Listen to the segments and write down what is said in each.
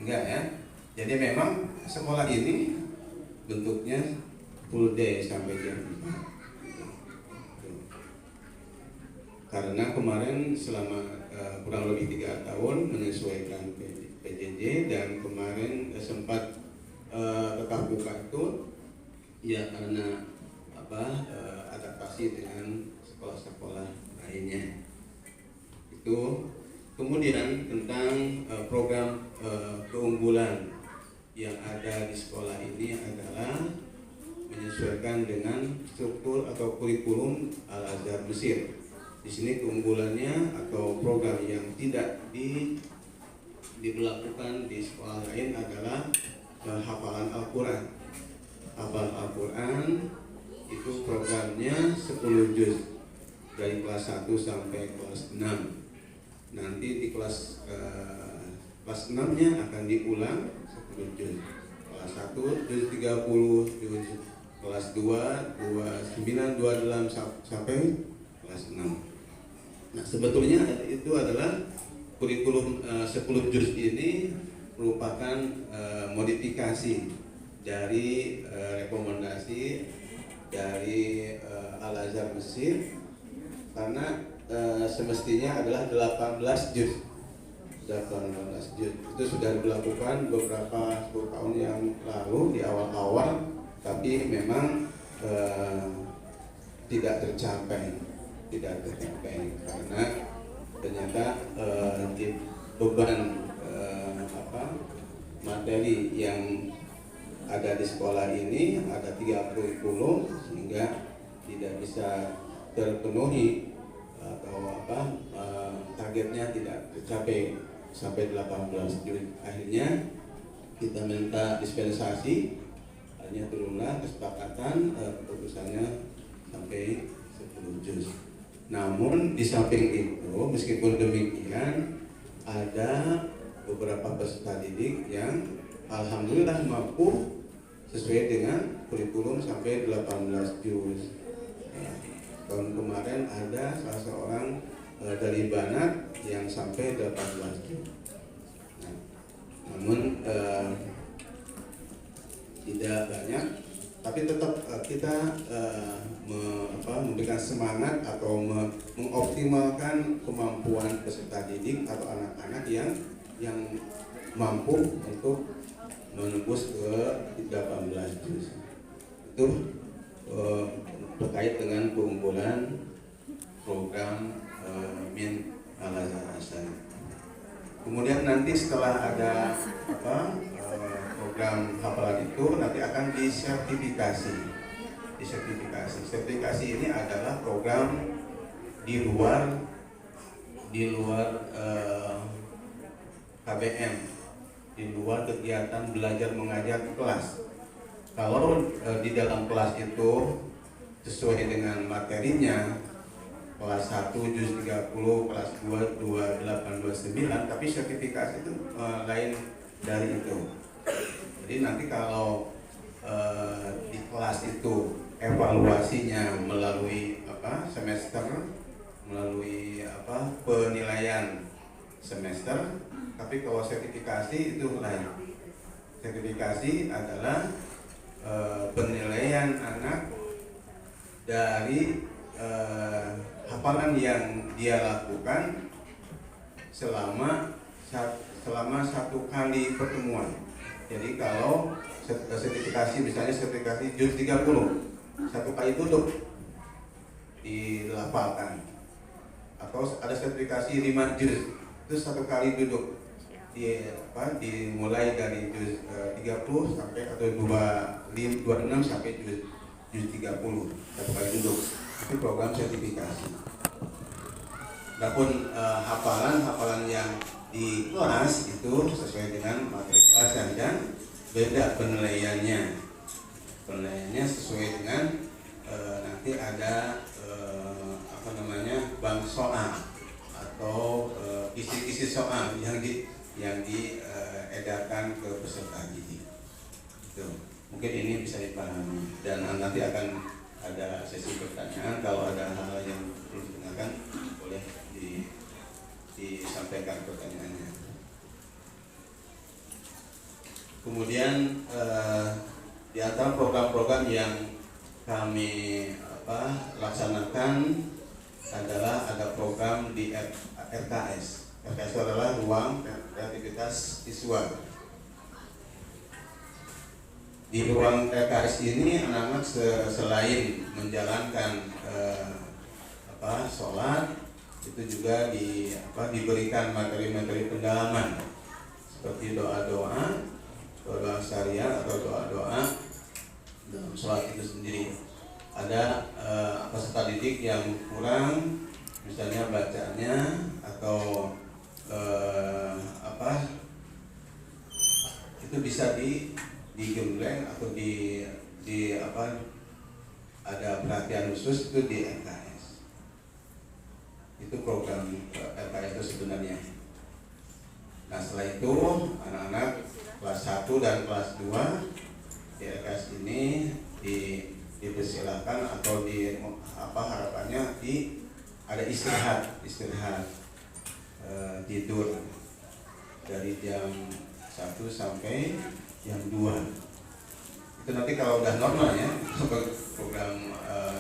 Enggak ya. Jadi memang sekolah ini bentuknya full day sampai jam 5. Karena kemarin selama kurang lebih 3 tahun menyesuaikan PJJ, dan kemarin sempat tetap buka itu ya karena adaptasi dengan sekolah-sekolah lainnya. Itu kemudian tentang program keunggulan yang ada di sekolah ini adalah menyesuaikan dengan struktur atau kurikulum Al-Azhar Mesir. Di sini keunggulannya atau program yang tidak diberlakukan di sekolah lain adalah hafalan Al-Quran. Hafal Al-Quran itu programnya 10 juz dari kelas 1 sampai kelas 6. Nanti di kelas 6-nya akan diulang 10 juz. Kelas 1 juz 30, juz kelas 2, 29, 28 sampai kelas 6. Nah, sebetulnya itu adalah kurikulum 10 juz ini merupakan modifikasi dari rekomendasi dari Al-Azhar Mesir, karena semestinya adalah 18 juz. 18 juz itu sudah dilakukan beberapa 10 tahun yang lalu di awal-awal, tapi memang tidak tercapai karena ternyata beban materi yang ada di sekolah ini ada 3 kurikulum sehingga tidak bisa terpenuhi atau targetnya tidak tercapai sampai 18 juz. Akhirnya kita minta dispensasi, hanya turunlah kesepakatan keputusannya sampai 10 juz. Namun di samping itu, meskipun demikian, ada beberapa peserta didik yang alhamdulillah mampu sesuai dengan kurikulum sampai 18 juz. Tahun kemarin ada salah seorang dari Banat yang sampai 18 juz. Namun tidak banyak, tapi tetap kita memberikan semangat atau mengoptimalkan kemampuan peserta didik atau anak-anak yang mampu untuk menembus ke 18 juz. Itu terkait dengan keunggulan program Min Al-Azhar Asani. Kemudian nanti setelah ada program hafalan itu nanti akan disertifikasi. Sertifikasi ini adalah program di luar KBM, di luar kegiatan belajar mengajar di kelas. Kalau di dalam kelas itu sesuai dengan materinya, kelas 1 juz 30, kelas 2 28, 29, tapi sertifikasi itu lain dari itu. Jadi nanti kalau di kelas itu evaluasinya melalui semester, melalui penilaian semester, tapi kalau sertifikasi itu lain. Sertifikasi adalah penilaian anak dari hafalan yang dia lakukan selama 1 kali pertemuan. Jadi kalau sertifikasi, misalnya sertifikasi juz 30, 1 kali duduk dilafalkan, atau ada sertifikasi 5 juz itu 1 kali duduk dimulai dari juz 30 sampai atau 26 sampai juz 30, 1 kali duduk. Itu program sertifikasi. Adapun hafalan yang di kelas itu sesuai dengan materi kelas dan beda penilaiannya. Penilaiannya sesuai dengan nanti ada bank soal atau kisi-kisi soal yang diedarkan ke peserta didik. Mungkin ini bisa dipahami, dan nanti akan ada sesi pertanyaan. Kalau ada hal yang perlu ditanyakan, boleh disampaikan pertanyaannya. Kemudian di antara program-program yang kami laksanakan adalah ada program di RKS. RKS itu adalah ruang kreativitas siswa. Di ruang RKS ini anak-anak selain menjalankan sholat, itu juga diberikan materi-materi pendalaman seperti doa-doa syariat atau doa-doa dalam sholat itu sendiri. Ada peserta didik yang kurang, misalnya bacaannya atau itu bisa digembleng atau ada perhatian khusus itu di RKS. Itu program RKS itu sebenarnya. Nah, setelah itu anak-anak kelas 1 dan kelas 2 di RKS ini dipersilakan atau harapannya ada istirahat tidur dari jam 1 sampai jam 2. Itu nanti kalau udah normal ya program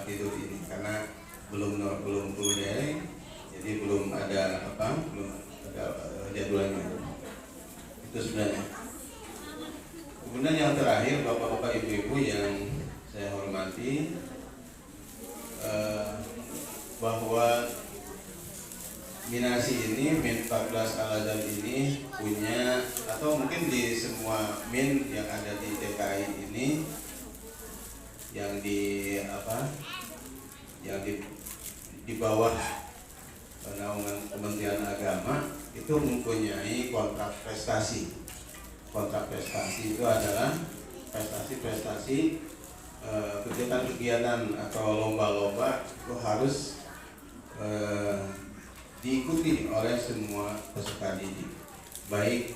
tidur ini, karena belum full day, jadi belum ada jadwalnya. Itu sebenarnya. Kemudian yang terakhir, bapak-bapak, ibu-ibu yang saya hormati, bahwa Minasi ini, Min 14 Al-Azhar ini punya, atau mungkin di semua Min yang ada di DKI ini, yang di bawah naungan Kementerian Agama itu mempunyai kontrak prestasi. Kontrak prestasi itu adalah prestasi-prestasi kegiatan-kegiatan atau lomba-lomba itu harus diikuti oleh semua peserta didik, baik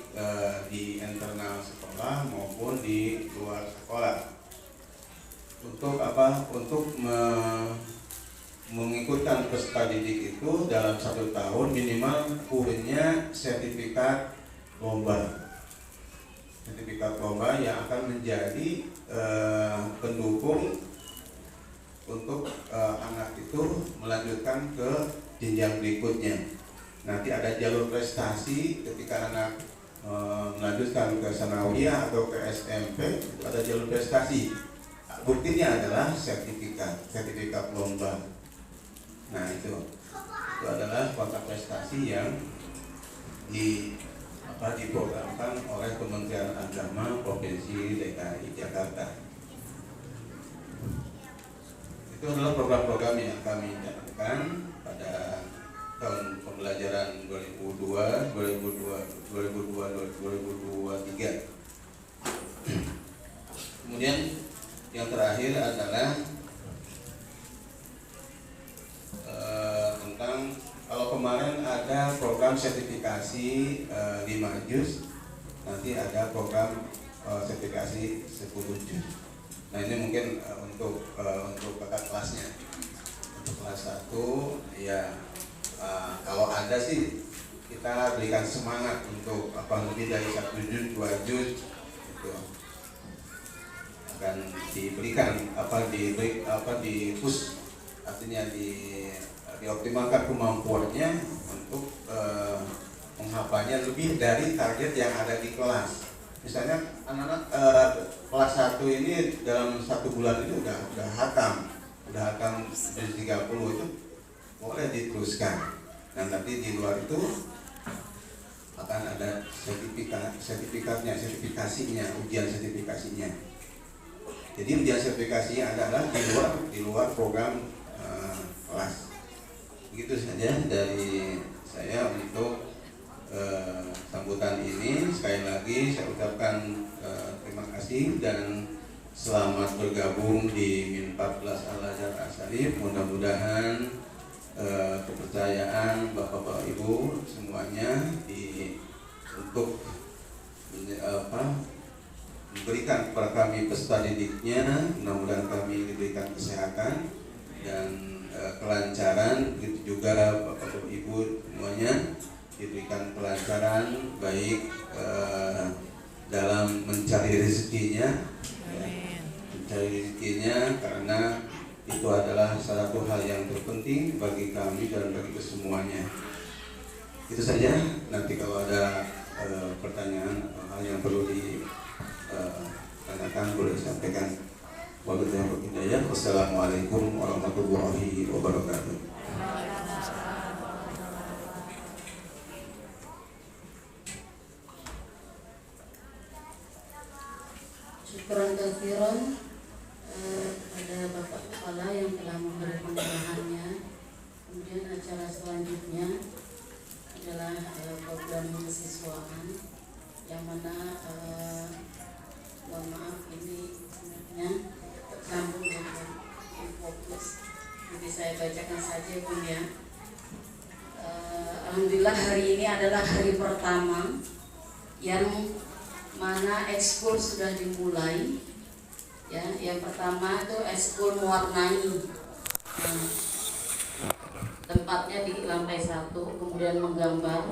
di internal sekolah maupun di luar sekolah. Untuk mengikutkan peserta didik itu dalam 1 tahun minimal punya sertifikat lomba. Sertifikat lomba yang akan menjadi pendukung untuk anak itu melanjutkan ke jenjang berikutnya. Nanti ada jalur prestasi ketika anak melanjutkan ke sanawiyah atau ke SMP, ada jalur prestasi. Buktinya adalah sertifikat lomba. Nah, itu adalah kontrak prestasi yang diprogramkan oleh Kementerian Agama Provinsi DKI Jakarta. Itu adalah program-program yang kami jalankan pada tahun pembelajaran 2023. Kemudian yang terakhir adalah tentang, kalau kemarin ada program sertifikasi 5 juz, nanti ada program sertifikasi 10 juz. Nah, ini mungkin untuk kakak kelasnya. Untuk kelas 1 ya, kalau ada sih kita berikan semangat untuk lebih dari 1 juz, 2 juz itu akan diberikan di push, artinya dioptimalkan kemampuannya untuk menghafalnya lebih dari target yang ada di kelas. Misalnya anak-anak kelas 1 ini dalam 1 bulan itu udah hatam dari 30 itu boleh diteruskan. Nah, nanti di luar itu akan ada sertifikasinya, ujian sertifikasinya. Jadi ujian sertifikasinya adalah di luar program kelas. Begitu saja dari saya untuk sambutan ini. Sekali lagi saya ucapkan terima kasih dan selamat bergabung di Min 14 Al-Azhar As-Salib. Mudah-mudahan kepercayaan Bapak Ibu semuanya untuk memberikan kepada kami peserta didiknya, mudah-mudahan kami diberikan kesehatan dan kelancaran, begitu juga Bapak Ibu semuanya diberikan kelancaran baik dalam dalam mencari rezekinya, ya, mencari rezekinya, karena itu adalah salah satu hal yang terpenting bagi kami dan bagi kesemuanya. Itu saja. Nanti kalau ada pertanyaan atau hal yang perlu ditanyakan boleh disampaikan. Wabillahi hidayah. Wassalamualaikum warahmatullahi wabarakatuh. Syukran katsiran ada Bapak Kepala yang telah memberi pengarahannya. Kemudian acara selanjutnya adalah program kesiswaan yang mana mohon maaf ini sebenarnya tersambung dengan fokus, jadi saya bacakan saja Bung ya. Alhamdulillah hari ini adalah hari pertama yang mana ekskul sudah dimulai. Ya, yang pertama itu ekskul mewarnai. Tempatnya di lantai 1, kemudian menggambar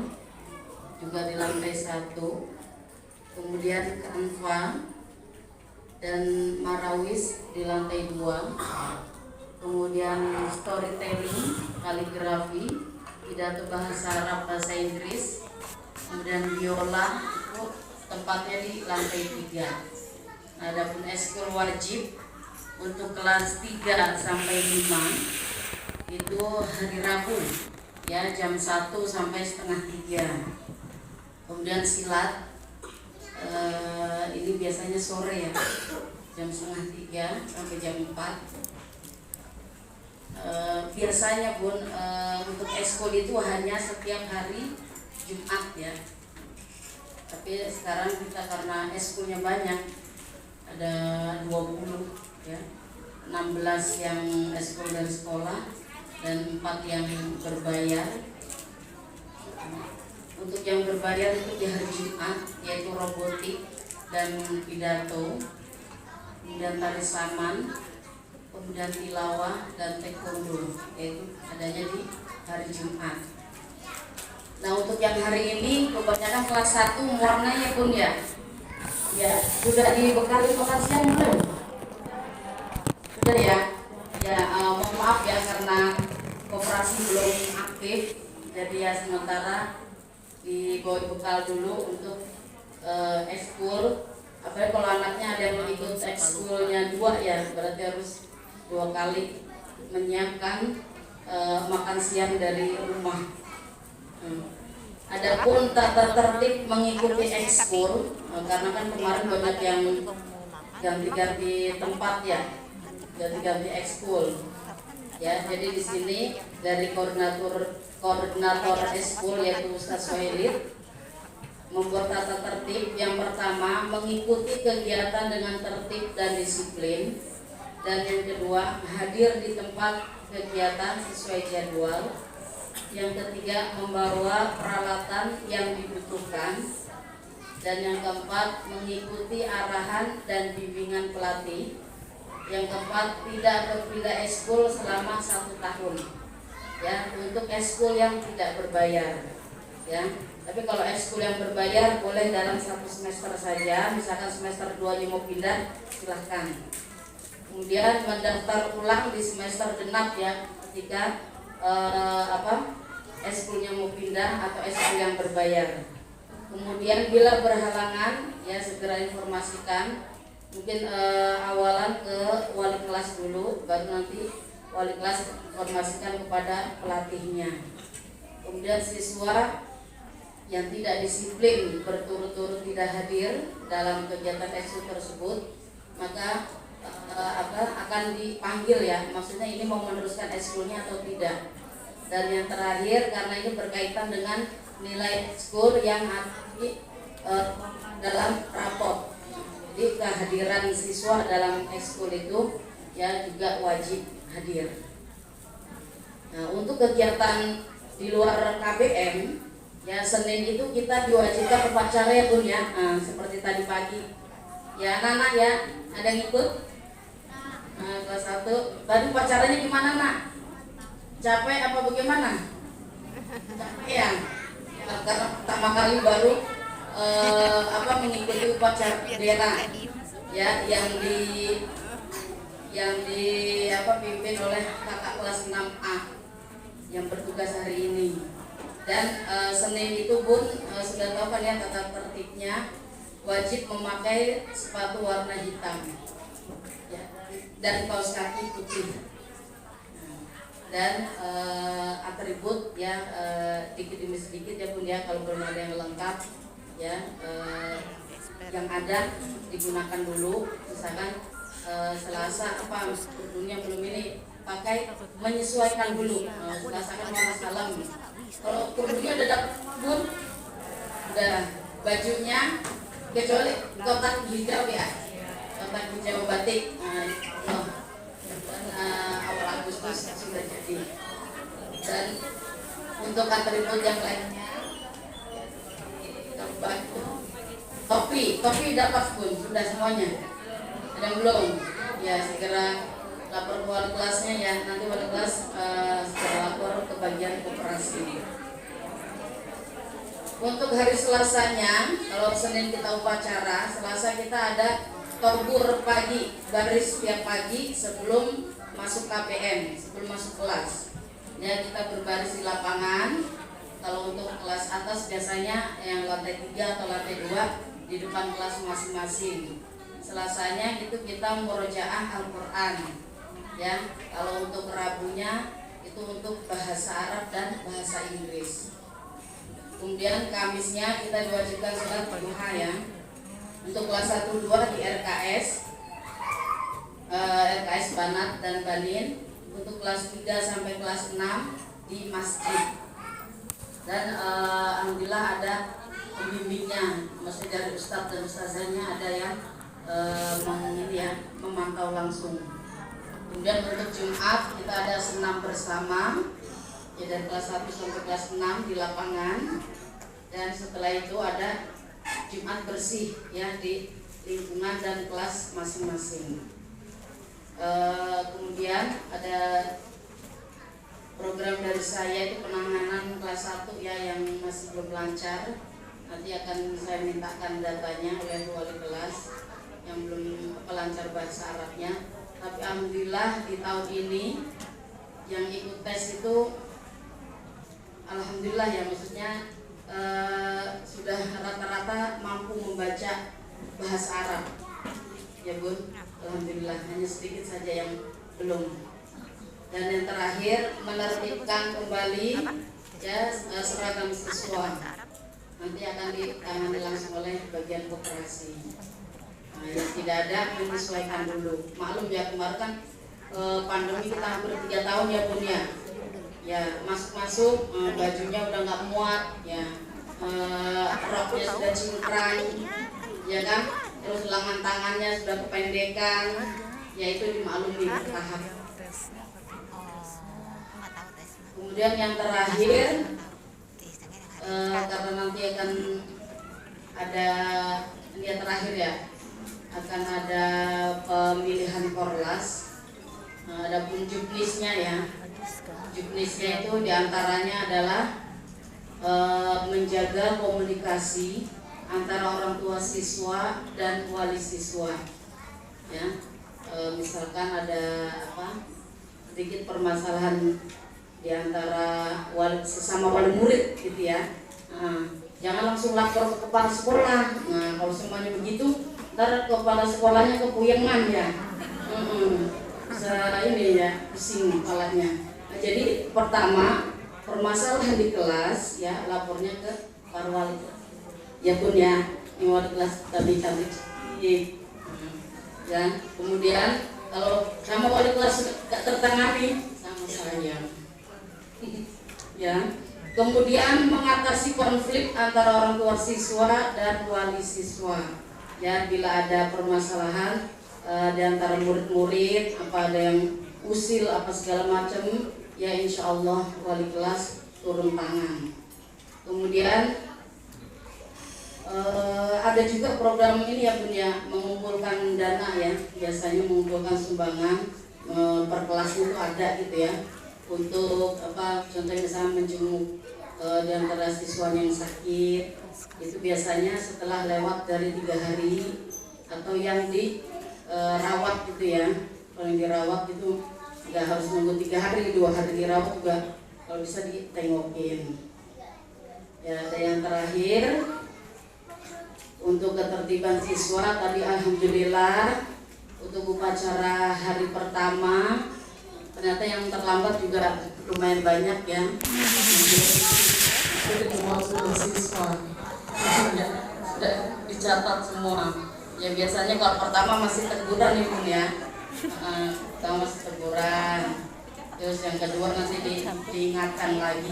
juga di lantai 1, kemudian kanva dan marawis di lantai 2, kemudian storytelling, kaligrafi, pidato bahasa Arab, bahasa Inggris, kemudian biola itu tempatnya di lantai 3. Nah, adapun ekskul wajib untuk kelas 3 sampai 5 itu hari Rabu ya, jam 1 sampai setengah 3. Kemudian silat ini biasanya sore ya, jam setengah 3 sampai jam 4. Biasanya pun untuk ekskul itu hanya setiap hari Jumat ya. Tapi sekarang kita karena ekskulnya banyak, ada 20 ya, 16 yang ekskul dari sekolah dan 4 yang berbayar. Untuk yang berbayar itu di hari Jumat, yaitu robotik dan pidato, kemudian tari saman, kemudian tilawah dan taekwondo, yaitu adanya di hari Jumat. Nah, untuk yang hari ini kebanyakan kelas 1 warnanya pun ya. Ya, sudah dibekali makan siang belum? Sudah ya. Ya, mohon maaf ya karena koperasi belum aktif. Jadi ya sementara dibawa bekal dulu untuk ekskul. Apalagi kalau anaknya ada yang ikut ekskulnya 2 ya, berarti harus 2 kali menyiapkan makan siang dari rumah. Adapun tata tertib mengikuti ekskul, karena kan kemarin banyak yang ganti-ganti tempat ya, ganti-ganti ekskul. Ya, jadi di sini dari koordinator ekskul yaitu Ustaz Sohilid membuat tata tertib. Yang pertama, mengikuti kegiatan dengan tertib dan disiplin, dan yang kedua, hadir di tempat kegiatan sesuai jadwal. Yang ketiga, membawa peralatan yang dibutuhkan. Dan yang keempat, mengikuti arahan dan bimbingan pelatih. Yang keempat, tidak berpindah ekskul selama 1 tahun. Ya, untuk ekskul yang tidak berbayar. Ya, tapi kalau ekskul yang berbayar boleh dalam 1 semester saja. Misalkan semester 2 mau pindah, silahkan. Kemudian mendaftar ulang di semester genap ya, ketika ekskulnya mau pindah atau ekskul yang berbayar. Kemudian bila berhalangan ya segera informasikan. Mungkin awalan ke wali kelas dulu, baru nanti wali kelas informasikan kepada pelatihnya. Kemudian siswa yang tidak disiplin berturut-turut tidak hadir dalam kegiatan ekskul tersebut, maka akan dipanggil ya. Maksudnya ini mau meneruskan ekskulnya atau tidak. Dan yang terakhir, karena ini berkaitan dengan nilai ekskul yang ada dalam raport, jadi kehadiran siswa dalam ekskul itu ya juga wajib hadir. Nah, untuk kegiatan di luar KBM ya, Senin itu kita diwajibkan upacara ya Bun ya, seperti tadi pagi ya anak-anak ya, ada yang ikut kelas 1. Tadi upacaranya gimana nak? Capek apa bagaimana? Capek ya, karena pertama kali baru mengikuti upacara upacara bendera ya yang pimpin oleh kakak kelas 6A yang bertugas hari ini. Dan Senin itu Bun sudah tahu kan ya tata tertibnya, wajib memakai sepatu warna hitam ya, dan kaos kaki putih. Dan atribut ya dikit demi sedikit ya Bun ya, kalau belum ada yang lengkap ya yang ada digunakan dulu. Misalkan Selasa kerudungnya belum ini, pakai menyesuaikan dulu. Selasa kan warna salam. Kalau kerudungnya udah dapat Bun, udah bajunya kecuali kotak hijau ya, kotak hijau batik. Awal Agustus sudah jadi. Dan untuk atribut yang lainnya, topi dapat Bun, sudah semuanya. Ada yang belum? Ya segera lapor ke wali kelasnya ya, nanti wali kelas segera lapor ke bagian koperasi. Untuk hari Selasanya, kalau Senin kita upacara, Selasa kita ada torbur pagi, baris tiap pagi sebelum masuk KPM, sebelum masuk kelas. Ya kita berbaris di lapangan. Kalau untuk kelas atas biasanya yang lantai 3 atau lantai 2 di depan kelas masing-masing. Selasanya itu kita murojaah Al-Quran. Ya, kalau untuk Rabunya itu untuk bahasa Arab dan bahasa Inggris. Kemudian Kamisnya kita diwajibkan sholat duha ya. Untuk kelas 1-2 di RKS Banat dan Banin. Untuk kelas 3 sampai kelas 6 di masjid. Dan alhamdulillah ada pembimbingnya, maksudnya dari ustadz dan ustazahnya ada yang memantau langsung. Kemudian untuk Jumat kita ada senam bersama ya, dari kelas 1 sampai kelas 6 di lapangan. Dan setelah itu ada Jumat bersih ya di lingkungan dan kelas masing-masing. Kemudian ada program dari saya itu penanganan kelas 1 ya yang masih belum lancar. Nanti akan saya mintakan datanya oleh wali kelas yang belum lancar bahasa Arabnya. Tapi alhamdulillah di tahun ini yang ikut tes itu alhamdulillah ya, maksudnya sudah rata-rata mampu membaca bahasa Arab ya Bun. Alhamdulillah, hanya sedikit saja yang belum. Dan yang terakhir menertibkan kembali ya seragam siswa. Nanti akan ditangani langsung oleh bagian koperasi. Nah, yang tidak ada menyesuaikan dulu. Maklum ya kemarin kan pandemi kita hampir 3 tahun ya Bun ya. Ya masuk bajunya udah nggak muat ya, roknya sudah cingkrang ya kan, terus lengan tangannya sudah kependekan ya, itu dimaklumi bertahap. Kemudian yang terakhir karena nanti akan ada ini yang terakhir ya, akan ada pemilihan korlas. Ada pun juknisnya ya. Juknisnya itu diantaranya adalah menjaga komunikasi antara orang tua siswa dan wali siswa. Ya, misalkan ada sedikit permasalahan di antara sesama wali murid gitu ya. Jangan langsung lapor ke kepala sekolah. Nah, kalau semuanya begitu, ntar kepala sekolahnya kepuyengan ya. Ini ya, pusing kepalanya. Nah, jadi pertama permasalahan di kelas ya lapornya ke para wali. Ya Bun ya, ini wali kelas tadi cantik. Ya, kemudian kalau sama wali kelas gak tertangani sama saya. Ya, kemudian mengatasi konflik antara orang tua siswa dan wali siswa. Ya, bila ada permasalahan di antara murid-murid, apa ada yang usil apa segala macam, ya insya Allah wali kelas turun tangan. Kemudian ada juga program ini ya Bun ya, mengumpulkan dana ya, biasanya mengumpulkan sumbangan per kelas itu ada gitu ya, untuk contohnya misalnya menjenguk di antara siswanya yang sakit itu biasanya setelah lewat dari 3 hari atau yang dirawat gitu ya. Kalau yang dirawat itu nggak harus nunggu 3 hari, 2 hari dirawat juga kalau bisa ditengokin. Ya, dan yang terakhir untuk ketertiban siswa tadi alhamdulillah untuk upacara hari pertama ternyata yang terlambat juga lumayan banyak ya. Jadi semua siswa sudah dicatat semua. Ya biasanya kalau pertama masih teguran nih Bun ya. Pertama masih teguran. Terus yang kedua nanti diingatkan lagi.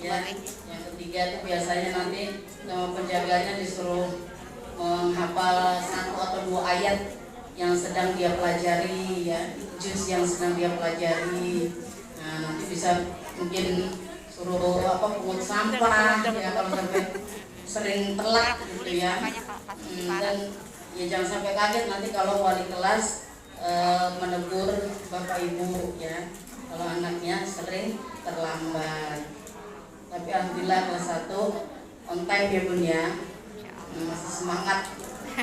Ya, yang ketiga itu biasanya nanti sama penjaganya disuruh menghafal 1 atau 2 ayat yang sedang dia pelajari ya, juz yang sedang dia pelajari. Nah, nanti bisa mungkin suruh pungut sampah ya kalau sampai sering telat gitu ya. Dan ya jangan sampai kaget nanti kalau wali kelas menegur bapak ibu ya kalau anaknya sering terlambat. Tapi alhamdulillah kelas 1 on time ya Bun ya, masih semangat ya.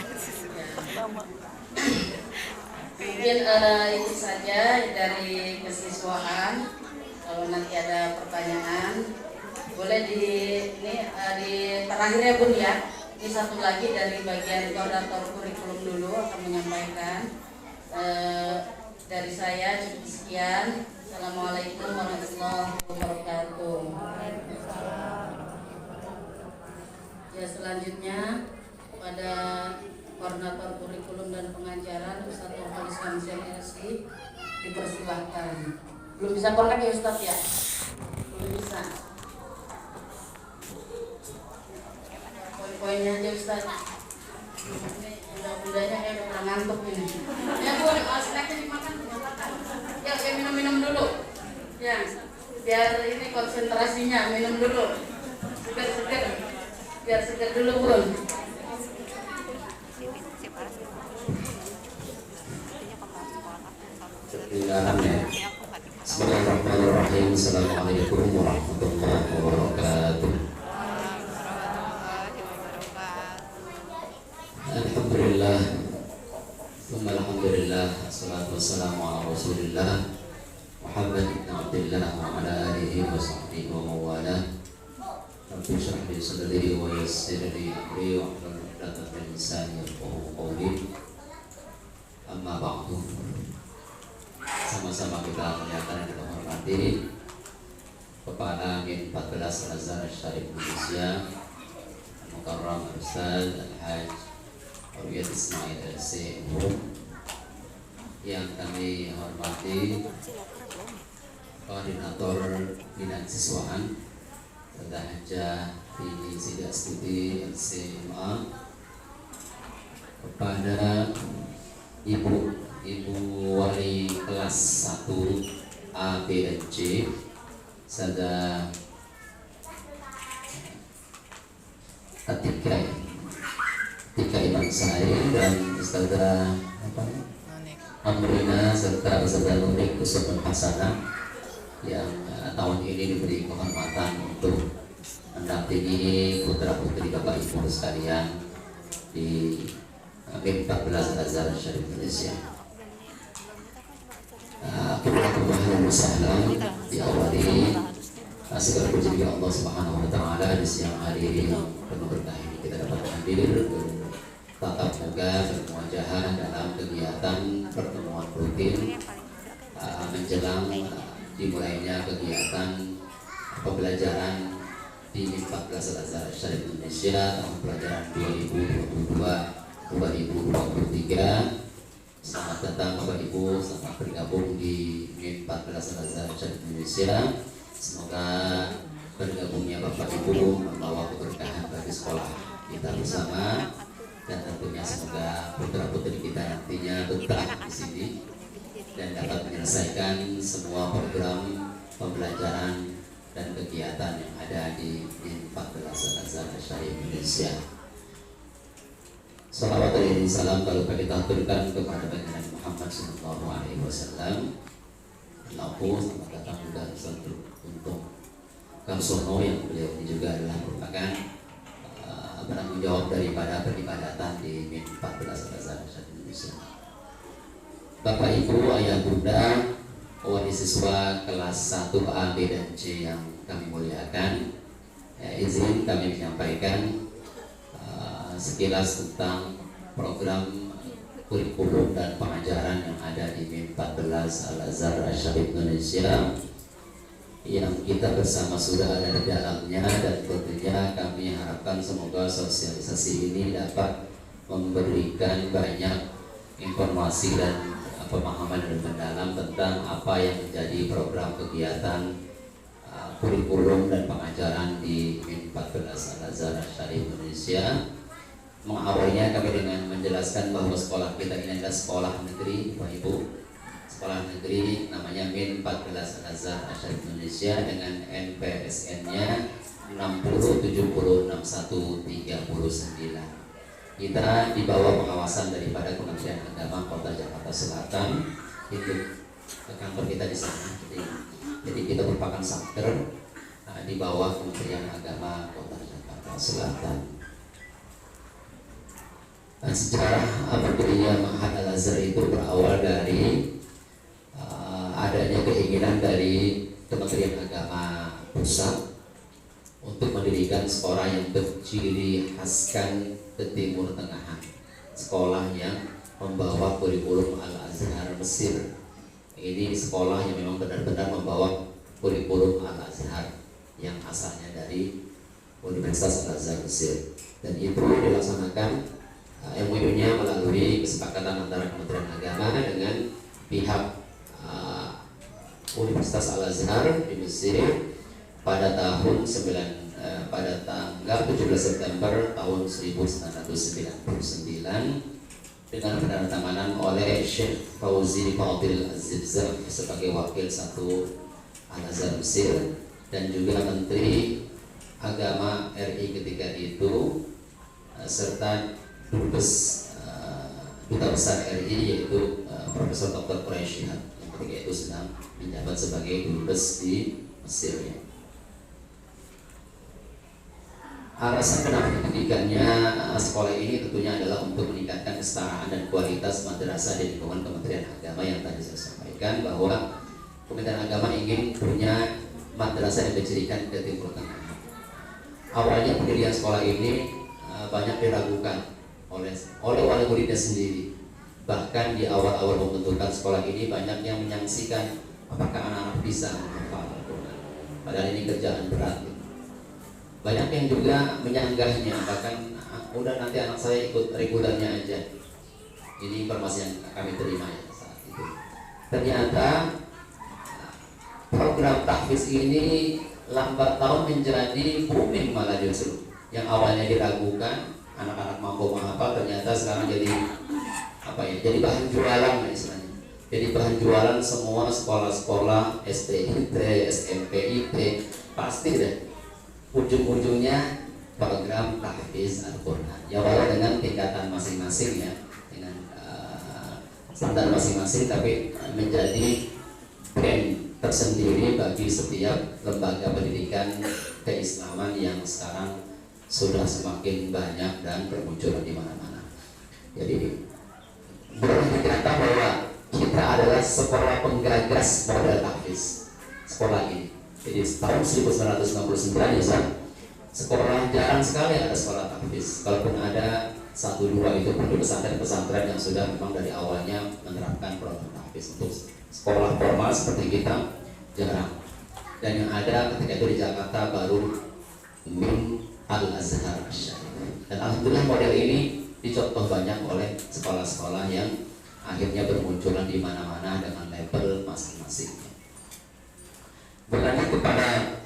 Mungkin itu saja dari kesiswaan. Kalau nanti ada pertanyaan boleh di terakhir ya Bun ya. Ini satu lagi dari bagian koordinator kurikulum dulu akan menyampaikan. Dari saya cukup sekian. Assalamualaikum warahmatullahi wabarakatuh. Ya, selanjutnya pada koordinator kurikulum dan pengajaran Ustadz Nurholis Kamsian LC dipersilahkan. Belum bisa kontak ya Ustadz ya? Belum bisa. Poin-poinnya aja Ustadz. Ini bunda-bundanya kayak udah pernah ngantuk ini. Ya Bu, snacknya dimakan. Ya, kayak minum-minum dulu. Ya, biar ini konsentrasinya minum dulu. Segar-segar. Biar segar dulu Bun. Bismillahirrahmanirrahim. Assalamualaikum warahmatullahi wabarakatuh. Alhamdulillah, alhamdulillah, assalatu wassalamu ala rasulillah Muhammad ibn Abdillah wa ala alihi wa sahbihi wa mawala. Rabbi shrah li sadri wa yassir li amri wa hlul 'uqdatam min lisani yafqahu qawli. Amma ba'du. Sama-sama kita muliakan dan kita hormati Kepala Min 14 Al-Azhar Syarif Indonesia Mukarram Ustaz Al-Hajj Awiyat Ismail LC yang kami hormati Koordinator Bina Siswaan Tadahajah Bini Sidak Studi LCMA, kepada Ibu Wali kelas 1 A, B, dan C, Sada Atika Imam Sai dan Ustazah Amrina serta Ustazah Nunik Kusum Hasanah yang tahun ini diberi kehormatan untuk mendampingi putra-putri Bapak Ibu sekalian di Min 14 Al-Azhar Syarif Indonesia. Alhamdulillah wassalam diawali segala puji bagi Allah Subhanahu wa taala di siang hari yang penuh berkah ini kita dapat hadir tatap muka bermuajahah dalam kegiatan pertemuan rutin menjelang dimulainya kegiatan pembelajaran di 14 Al-Azhar Syarif Indonesia tahun pelajaran 2022-2023. Selamat datang Bapak Ibu, selamat bergabung di MIM 14 Al-Azhar Syarif Indonesia. Semoga bergabungnya Bapak Ibu membawa keberkahan bagi sekolah kita bersama, dan tentunya semoga putra-putri kita nantinya betah di sini dan dapat menyelesaikan semua program pembelajaran dan kegiatan yang ada di MIM 14 Al-Azhar Syarif Indonesia. Salawat dan salam kalau kita aturkan kepada Nabi Muhammad SAW. Selaku selamat datang juga untuk Kamsono yang beliau ini juga adalah merupakan penanggung jawab daripada peribadatan di MIN 14 Al-Azhar Indonesia. Bapak Ibu, Ayah Bunda, wali siswa kelas 1A, B, dan C yang kami muliakan, izin kami menyampaikan sekilas tentang program kurikulum dan pengajaran yang ada di MIN 14 Al-Azhar Syarif Indonesia yang kita bersama sudah ada di dalamnya, dan tentunya kami harapkan semoga sosialisasi ini dapat memberikan banyak informasi dan pemahaman yang mendalam tentang apa yang menjadi program kegiatan kurikulum dan pengajaran di MIN 14 Al-Azhar Syarif Indonesia. Mengawalnya kami dengan menjelaskan bahwa sekolah kita ini adalah sekolah negeri, Bapak Ibu. Sekolah negeri namanya MIN 14 Al-Azhar Syarif Indonesia dengan NPSN-nya 60706139. Kita di bawah pengawasan daripada Kementerian Agama Kota Jakarta Selatan. Itu kantor kita di sana. Jadi kita merupakan satker di bawah Kementerian Agama Kota Jakarta Selatan. Sejarah berdirinya Ma'had Al-Azhar itu berawal dari adanya keinginan dari Kementerian Agama Pusat untuk mendirikan sekolah yang berciri khaskan ke Timur Tengah, sekolah yang membawa kurikulum Al-Azhar Mesir. Ini sekolah yang memang benar-benar membawa kurikulum Al-Azhar yang asalnya dari Universitas Al-Azhar Mesir, dan itu dilaksanakan MOU-nya melalui kesepakatan antara Kementerian Agama dengan pihak Universitas Al-Azhar di Mesir pada pada tanggal 17 September tahun 1999 dengan penandatanganan oleh Syekh Fauzi Fadil Az-Zibzar sebagai wakil 1 Al-Azhar Mesir, dan juga Menteri Agama RI ketika itu serta Duta Besar RI yaitu Profesor Dr. Quraisy yang ketika itu sedang menjabat sebagai dubes di Mesir. Alasan kenapa didirikannya sekolah ini tentunya adalah untuk meningkatkan kesetaraan dan kualitas madrasah di lingkungan Kementerian Agama yang tadi saya sampaikan, bahwa Kementerian Agama ingin punya madrasah yang dicirikan ke Timur Tengah. Awalnya pendirian sekolah ini banyak diragukan oleh wali muridnya sendiri. Bahkan di awal-awal pembentukan sekolah ini banyak yang menyaksikan apakah anak-anak bisa menghafal Al-Quran, padahal ini kerjaan berat. Banyak yang juga menyanggahnya, bahkan udah nanti anak saya ikut regulernya aja. Ini informasi yang kami terima ya saat itu. Ternyata program tahfiz ini lambat laun menjadi booming malah justru. Yang awalnya diragukan anak-anak mampu menghafal, ternyata sekarang jadi jadi bahan jualan istilahnya. Jadi bahan jualan semua sekolah-sekolah STIT, SMPIT, pasti deh ujung-ujungnya program tahfiz Al-Quran. Ya walau dengan tingkatan masing-masing ya, dengan standar masing-masing, tapi menjadi brand tersendiri bagi setiap lembaga pendidikan keislaman yang sekarang sudah semakin banyak dan bermunculan di mana-mana. Jadi boleh dikata bahwa kita adalah sekolah penggagas model tahfiz sekolah ini. Jadi tahun 1999 ya sekolah jarang sekali ada sekolah tahfiz. Kalaupun ada 1-2 itu pun di pesantren-pesantren yang sudah memang dari awalnya menerapkan program tahfiz. Untuk sekolah formal seperti kita jarang. Dan yang ada ketika itu di Jakarta baru MIN Al-Azhar Syarif. Dan alhamdulillah model ini dicontoh banyak oleh sekolah-sekolah yang akhirnya bermunculan di mana-mana dengan label masing-masing. Berlanjut kepada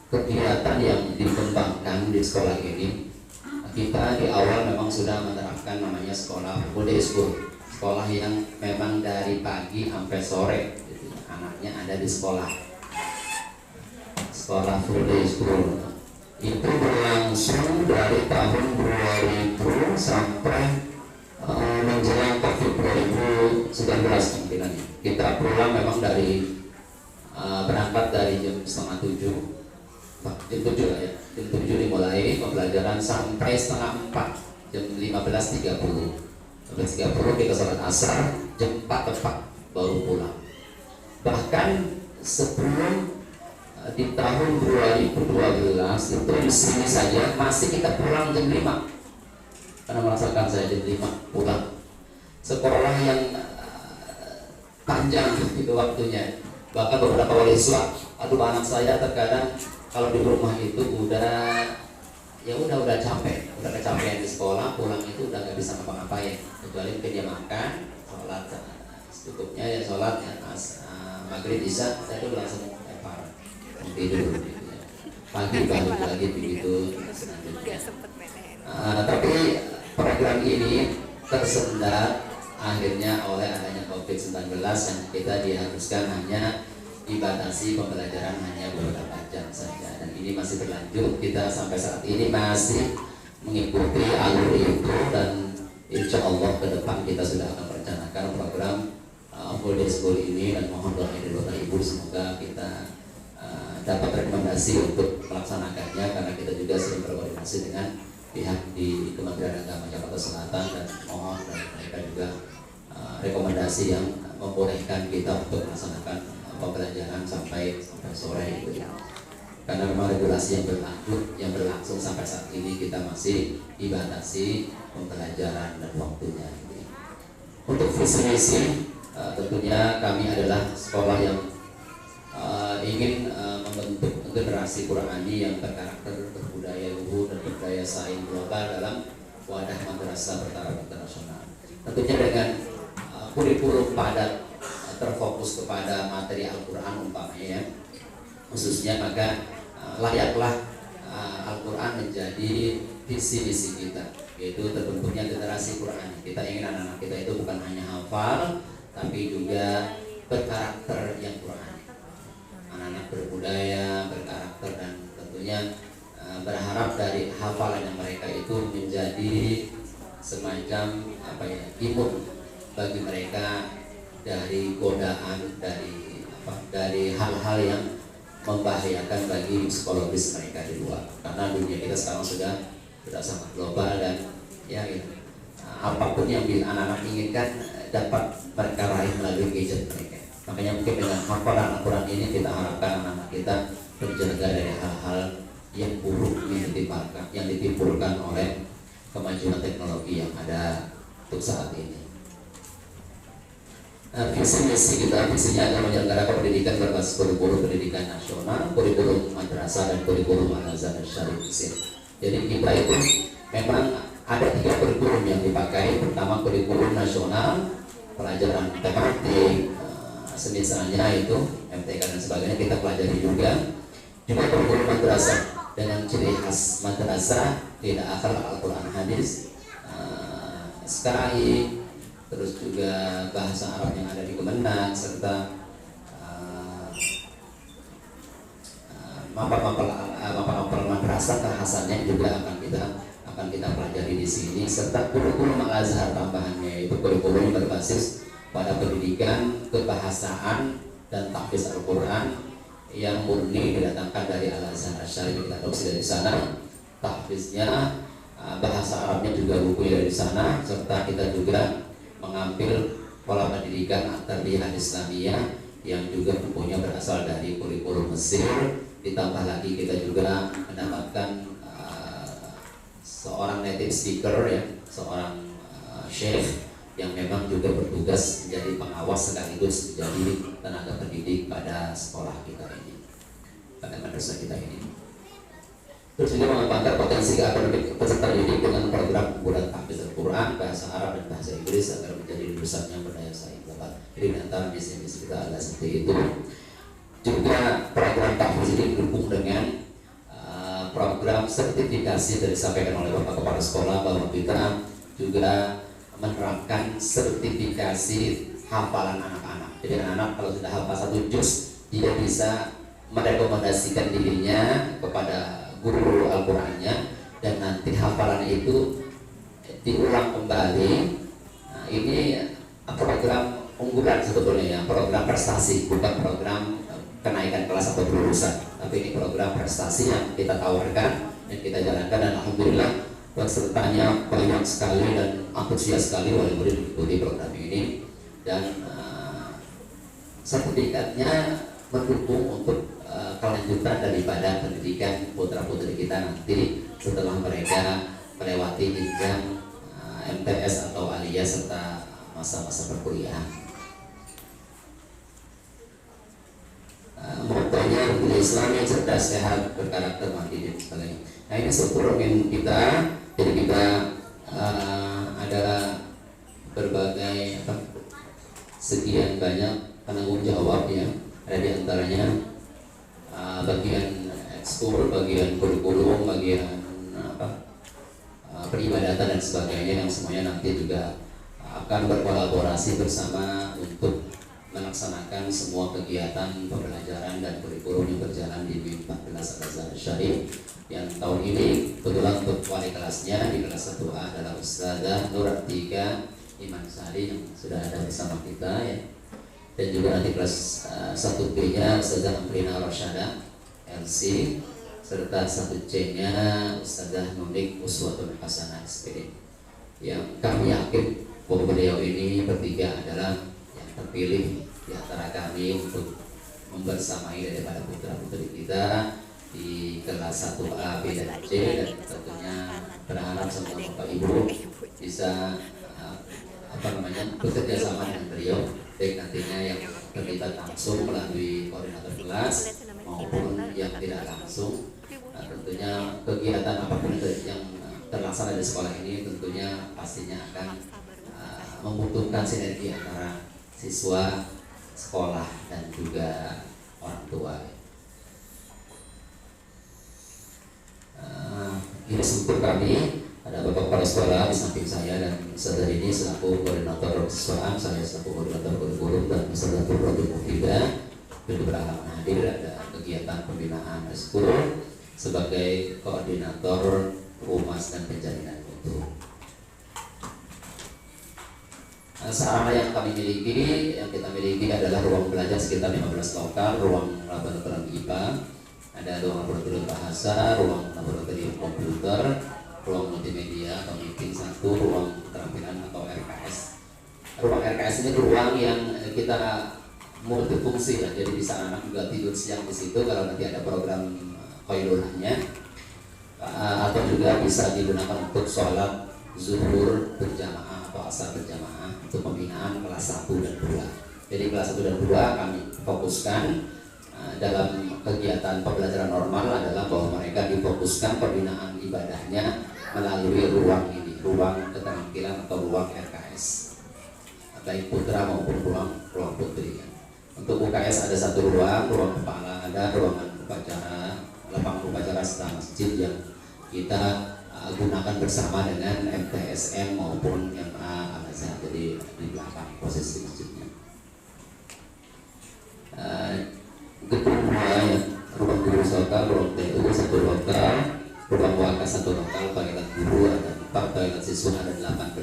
kegiatan yang dikembangkan di sekolah ini, kita di awal memang sudah menerapkan namanya sekolah full day school, sekolah yang memang dari pagi sampai sore gitu. Anaknya ada di sekolah full day school. Itu berlangsung dari tahun 2000 sampai menjelang COVID 2019 tampilannya. Kita pulang memang dari berangkat dari jam setengah 7, jam 7 lah ya, jam 7 dimulai pembelajaran sampai setengah 4, jam 15.30. 15.30 kita sholat asar, jam 4 tepat baru pulang. Bahkan sebelum di tahun 2012 itu di sini saja masih kita pulang jam 5 karena merasakan saya jam 5 pulang. Sekolah yang panjang itu waktunya. Bahkan beberapa wali siswa, aduh anak saya terkadang kalau di rumah itu udah capek, udah kecapean di sekolah, pulang itu udah nggak bisa ngapa-ngapain kecuali mungkin dia makan, sholat cukupnya ya sholat ya, maghrib isya saya tuh langsung tidur gitu ya. Pagi balik lagi begitu. Tapi program ini tersendat akhirnya oleh adanya COVID-19 yang kita diharuskan hanya dibatasi pembelajaran hanya beberapa jam saja, dan ini masih berlanjut. Kita sampai saat ini masih mengikuti alur itu, dan insya Allah ke depan kita sudah akan merencanakan program full day school ini, dan mohon doa dari Bapak Ibu semoga kita dapat rekomendasi untuk melaksanakannya, karena kita juga sering berkoordinasi dengan pihak di Kementerian Agama Jakarta Selatan, dan mohon dari mereka juga rekomendasi yang membolehkan kita untuk melaksanakan pembelajaran sampai sore itu. Karena memang regulasi yang berlangsung sampai saat ini kita masih dibatasi pembelajaran dan waktunya. Untuk visi misi tentunya kami adalah sekolah yang ingin membentuk generasi Qurani yang berkarakter, berbudaya luhur dan berdaya saing global dalam wadah madrasah bertaraf internasional. Tentunya dengan kurikulum padat terfokus kepada materi Al-Quran umpamanya, khususnya maka layaklah Al-Quran menjadi visi-visi kita, yaitu terbentuknya generasi Qurani. Kita ingin anak-anak kita itu bukan hanya hafal, tapi juga berkarakter yang Qurani. Anak-anak berbudaya, berkarakter, dan tentunya berharap dari hafalan yang mereka itu menjadi semacam imun bagi mereka dari godaan, dari hal-hal yang membahayakan bagi psikologis mereka di luar. Karena dunia kita sekarang sudah sangat global, dan ya gitu, apapun yang anak-anak inginkan dapat mereka raih melalui gadget mereka. Makanya mungkin dengan hafalan Al-Quran ini kita harapkan anak-anak kita terjaga dari hal-hal yang buruk yang ditimbulkan oleh kemajuan teknologi yang ada untuk saat ini. Visi misi kita, visinya adalah menyelenggarakan pendidikan berbasis kurikulum pendidikan nasional, kurikulum madrasah, dan kurikulum al-azhar syarif. Jadi kita itu memang ada 3 kurikulum yang dipakai. Pertama kurikulum nasional, pelajaran tematik, semisalnya itu MTK dan sebagainya kita pelajari juga. Juga kurikulum madrasah dengan ciri khas madrasah tidak hafal Al-Quran hadis, sekarang terus juga bahasa Arab yang ada di Kemenang, serta mapel madrasah kekhasannya juga akan kita pelajari di sini, serta kurikulum Al-Azhar tambahannya, yaitu kurikulum berbasis pada pendidikan kebahasaan dan tahfiz Al-Quran yang murni didatangkan dari Al-Azhar Syarif, kita adopsi dari sana. Tahfiznya bahasa Arabnya juga bukunya dari sana, serta kita juga mengambil pola pendidikan tarbiyah Islamiyah yang juga bukunya berasal dari kurikulum Mesir. Ditambah lagi kita juga mendapatkan seorang native speaker ya, seorang chef yang memang juga bertugas menjadi pengawas sekaligus menjadi tenaga pendidik pada sekolah kita ini, pada madrasah kita ini. Terus juga mengembangkan potensi akademik peserta didik dengan program pembuatan tahfiz Al-Quran, bahasa Arab dan bahasa Inggris agar menjadi lulusan yang berdaya saing global. Jadi antara misi-misi kita adalah seperti itu. Juga program tahfiz ini didukung dengan program sertifikasi dari disampaikan oleh Bapak Kepala Sekolah, bahwa kita juga menerapkan sertifikasi hafalan anak-anak. Jadi anak-anak kalau sudah hafal 1 juz, dia bisa merekomendasikan dirinya kepada guru Al-Qurannya, dan nanti hafalan itu diulang kembali. Nah, ini program unggulan sebetulnya ya, program prestasi, bukan program kenaikan kelas atau kelulusan, tapi ini program prestasi yang kita tawarkan dan kita jalankan, dan alhamdulillah pesertanya banyak sekali dan antusias sekali wali murid mengikuti program ini, dan sertifikatnya mendukung untuk kelanjutan daripada pendidikan putra putri kita nanti setelah mereka melewati jenjang MTS atau aliyah serta masa-masa perkuliahan. Motonya untuk Islam yang cerdas, sehat, berkarakter, mandiri dan sebagainya. Nah, ini struktur kita. Jadi kita ada berbagai sekian banyak penanggung jawab ya. Ada di antaranya bagian ekskul, bagian kurikulum, bagian peribadatan dan sebagainya, yang semuanya nanti juga akan berkolaborasi bersama untuk melaksanakan semua kegiatan pembelajaran dan kurikulum yang berjalan di MIM 14 Al-Azhar Syarif. Yang tahun ini kebetulan untuk wali kelasnya di kelas 1A adalah Ustazah Nur Atika Iman Sari yang sudah ada bersama kita ya. Dan juga nanti kelas 1B-nya Ustazah Amrina Rasyada LC, serta 1C-nya Ustazah Nunik Uswatun Hasanah SPD. Yang kami yakin bahwa beliau ini bertiga adalah terpilih di antara kami untuk membersamai daripada putra-putri kita di kelas 1A, B, dan C, dan tentunya berharap semua Bapak Ibu bisa bekerja sama dengan beliau, baik nantinya yang terlibat langsung melalui koordinator kelas maupun yang tidak langsung. Tentunya kegiatan apapun yang terlaksana di sekolah ini tentunya pastinya akan membutuhkan sinergi antara siswa, sekolah, dan juga orang tua. Ini struktur kami. Ada Bapak Kepala Sekolah di samping saya, dan saudara ini selaku koordinator siswaan, saya selaku koordinator kurikulum, dan saudara Program Mufidah itu berhalangan hadir. Ada kegiatan pembinaan sekolah sebagai koordinator humas dan penjaminan mutu. Sarana yang kami miliki, yang kita miliki adalah ruang belajar sekitar 15 lokal, ruang laboratorium IPA, ada ruang laboratorium bahasa, ruang laboratorium komputer, ruang multimedia atau meeting 1, ruang keterampilan atau RKS. Ruang RKS ini ruang yang kita multifungsi ya, jadi bisa anak juga tidur siang di situ kalau nanti ada program qailulahnya, atau juga bisa digunakan untuk sholat zuhur berjamaah atau asar berjamaah untuk pembinaan kelas 1 dan 2. Jadi kelas 1 dan 2 kami fokuskan dalam kegiatan pembelajaran normal adalah bahwa mereka difokuskan pembinaan ibadahnya melalui ruang ini, ruang keterampilan atau ruang RKS, baik putra maupun ruang putri. Untuk UKS ada satu ruang kepala, ada ruangan upacara, lapangan upacara serta masjid yang kita gunakan bersama dengan MTSM maupun MA Al-Azhar, jadi di belakang posisi masjidnya. Gedung ruang guru lokal, ruang TU 1 lokal, ruang waka 1 lokal, toilet guru ada 4, toilet siswa ada 18,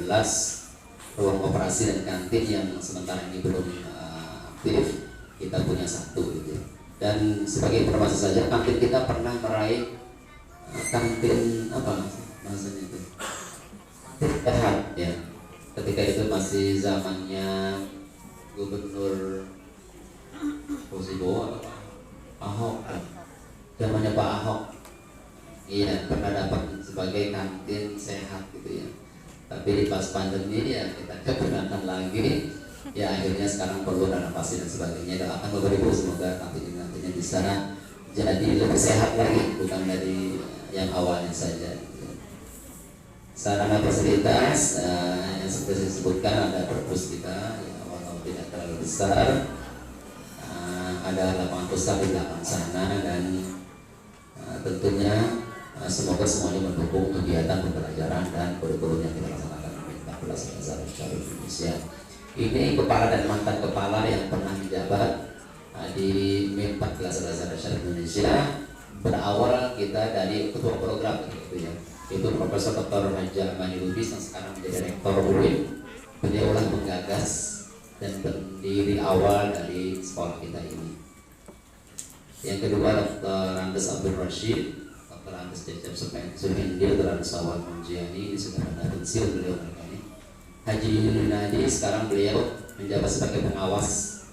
ruang operasi dan kantin yang sementara ini belum aktif kita punya 1 gitu. Dan sebagai informasi saja, kantin kita pernah meraih kantin apa maksudnya itu sehat ya, ketika itu masih zamannya Gubernur Posibo atau Ahok, zamannya Pak Ahok, iya pernah dapat sebagai kantin sehat gitu ya. Tapi di pas pandemi ya kita kegunakan lagi ya, akhirnya sekarang perlu renovasi dan sebagainya. Doakan Bapak Ibu semoga nantinya bisa jadi lebih sehat lagi, bukan dari yang awalnya saja. Sarana fasilitas yang seperti disebutkan, ada perpus kita yang awal tidak terlalu besar, ada lapangan pusat di belakang sana, dan tentunya semoga semuanya mendukung kegiatan pembelajaran dan kurikulum yang kita laksanakan di 14 Al-Azhar Syarif Indonesia. Ini kepala dan mantan kepala yang pernah menjabat di MIM 14 Al-Azhar Syarif Indonesia. Berawal kita dari ketua program gitu ya, itu Profesor Dr. Haji Mani Lubis yang sekarang menjadi rektor UIN. Beliaulah menggagas dan pendiri awal dari sekolah kita ini. Yang kedua Dr. Andes Abdul Rashid, Dr. Andes Cecep Suhendi, Dr. Andes Awal Munjiani, ini sudah pada pensiun beliau mereka ini. Haji Yunadi sekarang beliau menjabat sebagai pengawas.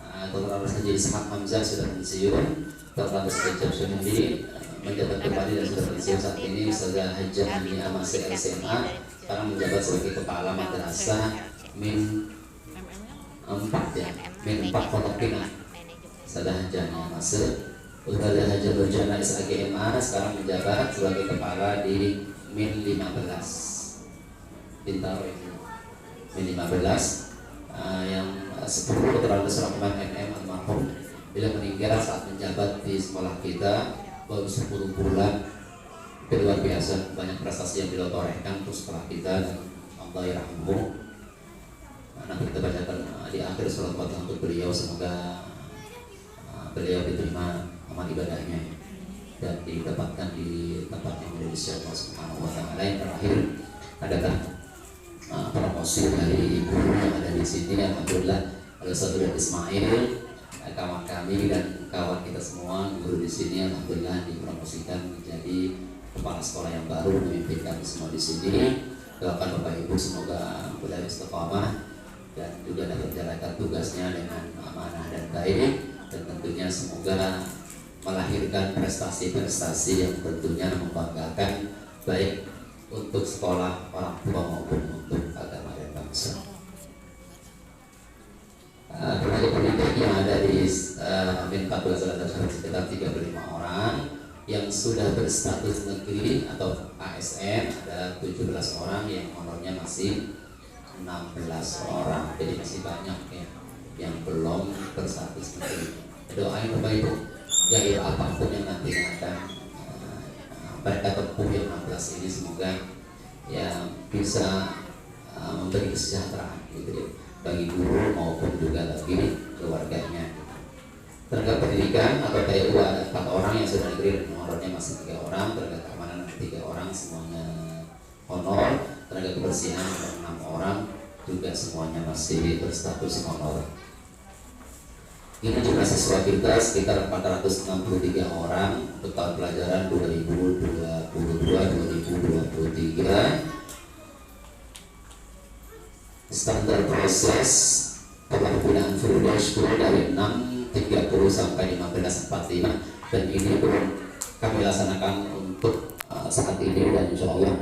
Dr. Andes Haji Ishaq Hamzah sudah pensiun. Dr. Andes Cecep Suhendi menjabat kembali dan sudah pensiun saat ini. Ustazah Hajjah Hamia Masih LCMA sekarang menjabat sebagai kepala madrasah Min 4 ya, Min 4 Pondok Pinang. Ustazah Hajjah Masih, Ustazah Hajjah Nurjana SAGMA sekarang menjabat sebagai kepala di Min 15 Bintaro ini. Min 15 yang 10 Dr. Andes Rahman MM almarhum bila meninggal saat menjabat di sekolah kita baru 10 bulan. Itu luar biasa, banyak prestasi yang beliau torehkan untuk sekolah kita dan Allah yarhamhu. Nanti kita bacakan di akhir surat Fatihah untuk beliau, semoga beliau diterima amal ibadahnya dan ditempatkan di tempat yang mulia di sisi Allah Subhanahu wa taala. Yang terakhir adalah promosi dari guru yang ada di sini. Alhamdulillah ada satu dari Ismail, kawan kami dan kawan kita semua guru di sini, alhamdulillah dipromosikan menjadi kepala sekolah yang baru, memimpin kami semua di sini. Doakan Bapak Ibu semoga mudah istiqamah dan juga dapat menjalankan tugasnya dengan amanah dan baik, dan tentunya semoga melahirkan prestasi-prestasi yang tentunya membanggakan baik untuk sekolah orang tua maupun untuk agama dan bangsa. Tenaga pendidik yang ada di Min 14 ada sekitar 35 orang yang sudah berstatus negeri atau ASN, ada 17 orang yang honornya masih 16 orang, jadi masih banyak ya yang belum berstatus negeri. Doain Bapak Ibu, jadi apapun yang nanti akan mereka tempuh yang 16 ini, semoga ya bisa memberi kesejahteraan gitu ya, bagi guru maupun juga bagi keluarganya. Tenaga pendidikan atau TU ada 4 orang yang sudah negeri dan honornya masih 3 orang. Tenaga keamanan 3 orang semuanya honor. Tenaga kebersihan 6 orang juga semuanya masih berstatus honor. Ini jumlah siswa kita sekitar 463 orang untuk tahun pelajaran 2022-2023. Standar proses penggunaan full dashboard dari 6.30 sampai 15.45, dan ini belum kami laksanakan untuk saat ini, dan insya Allah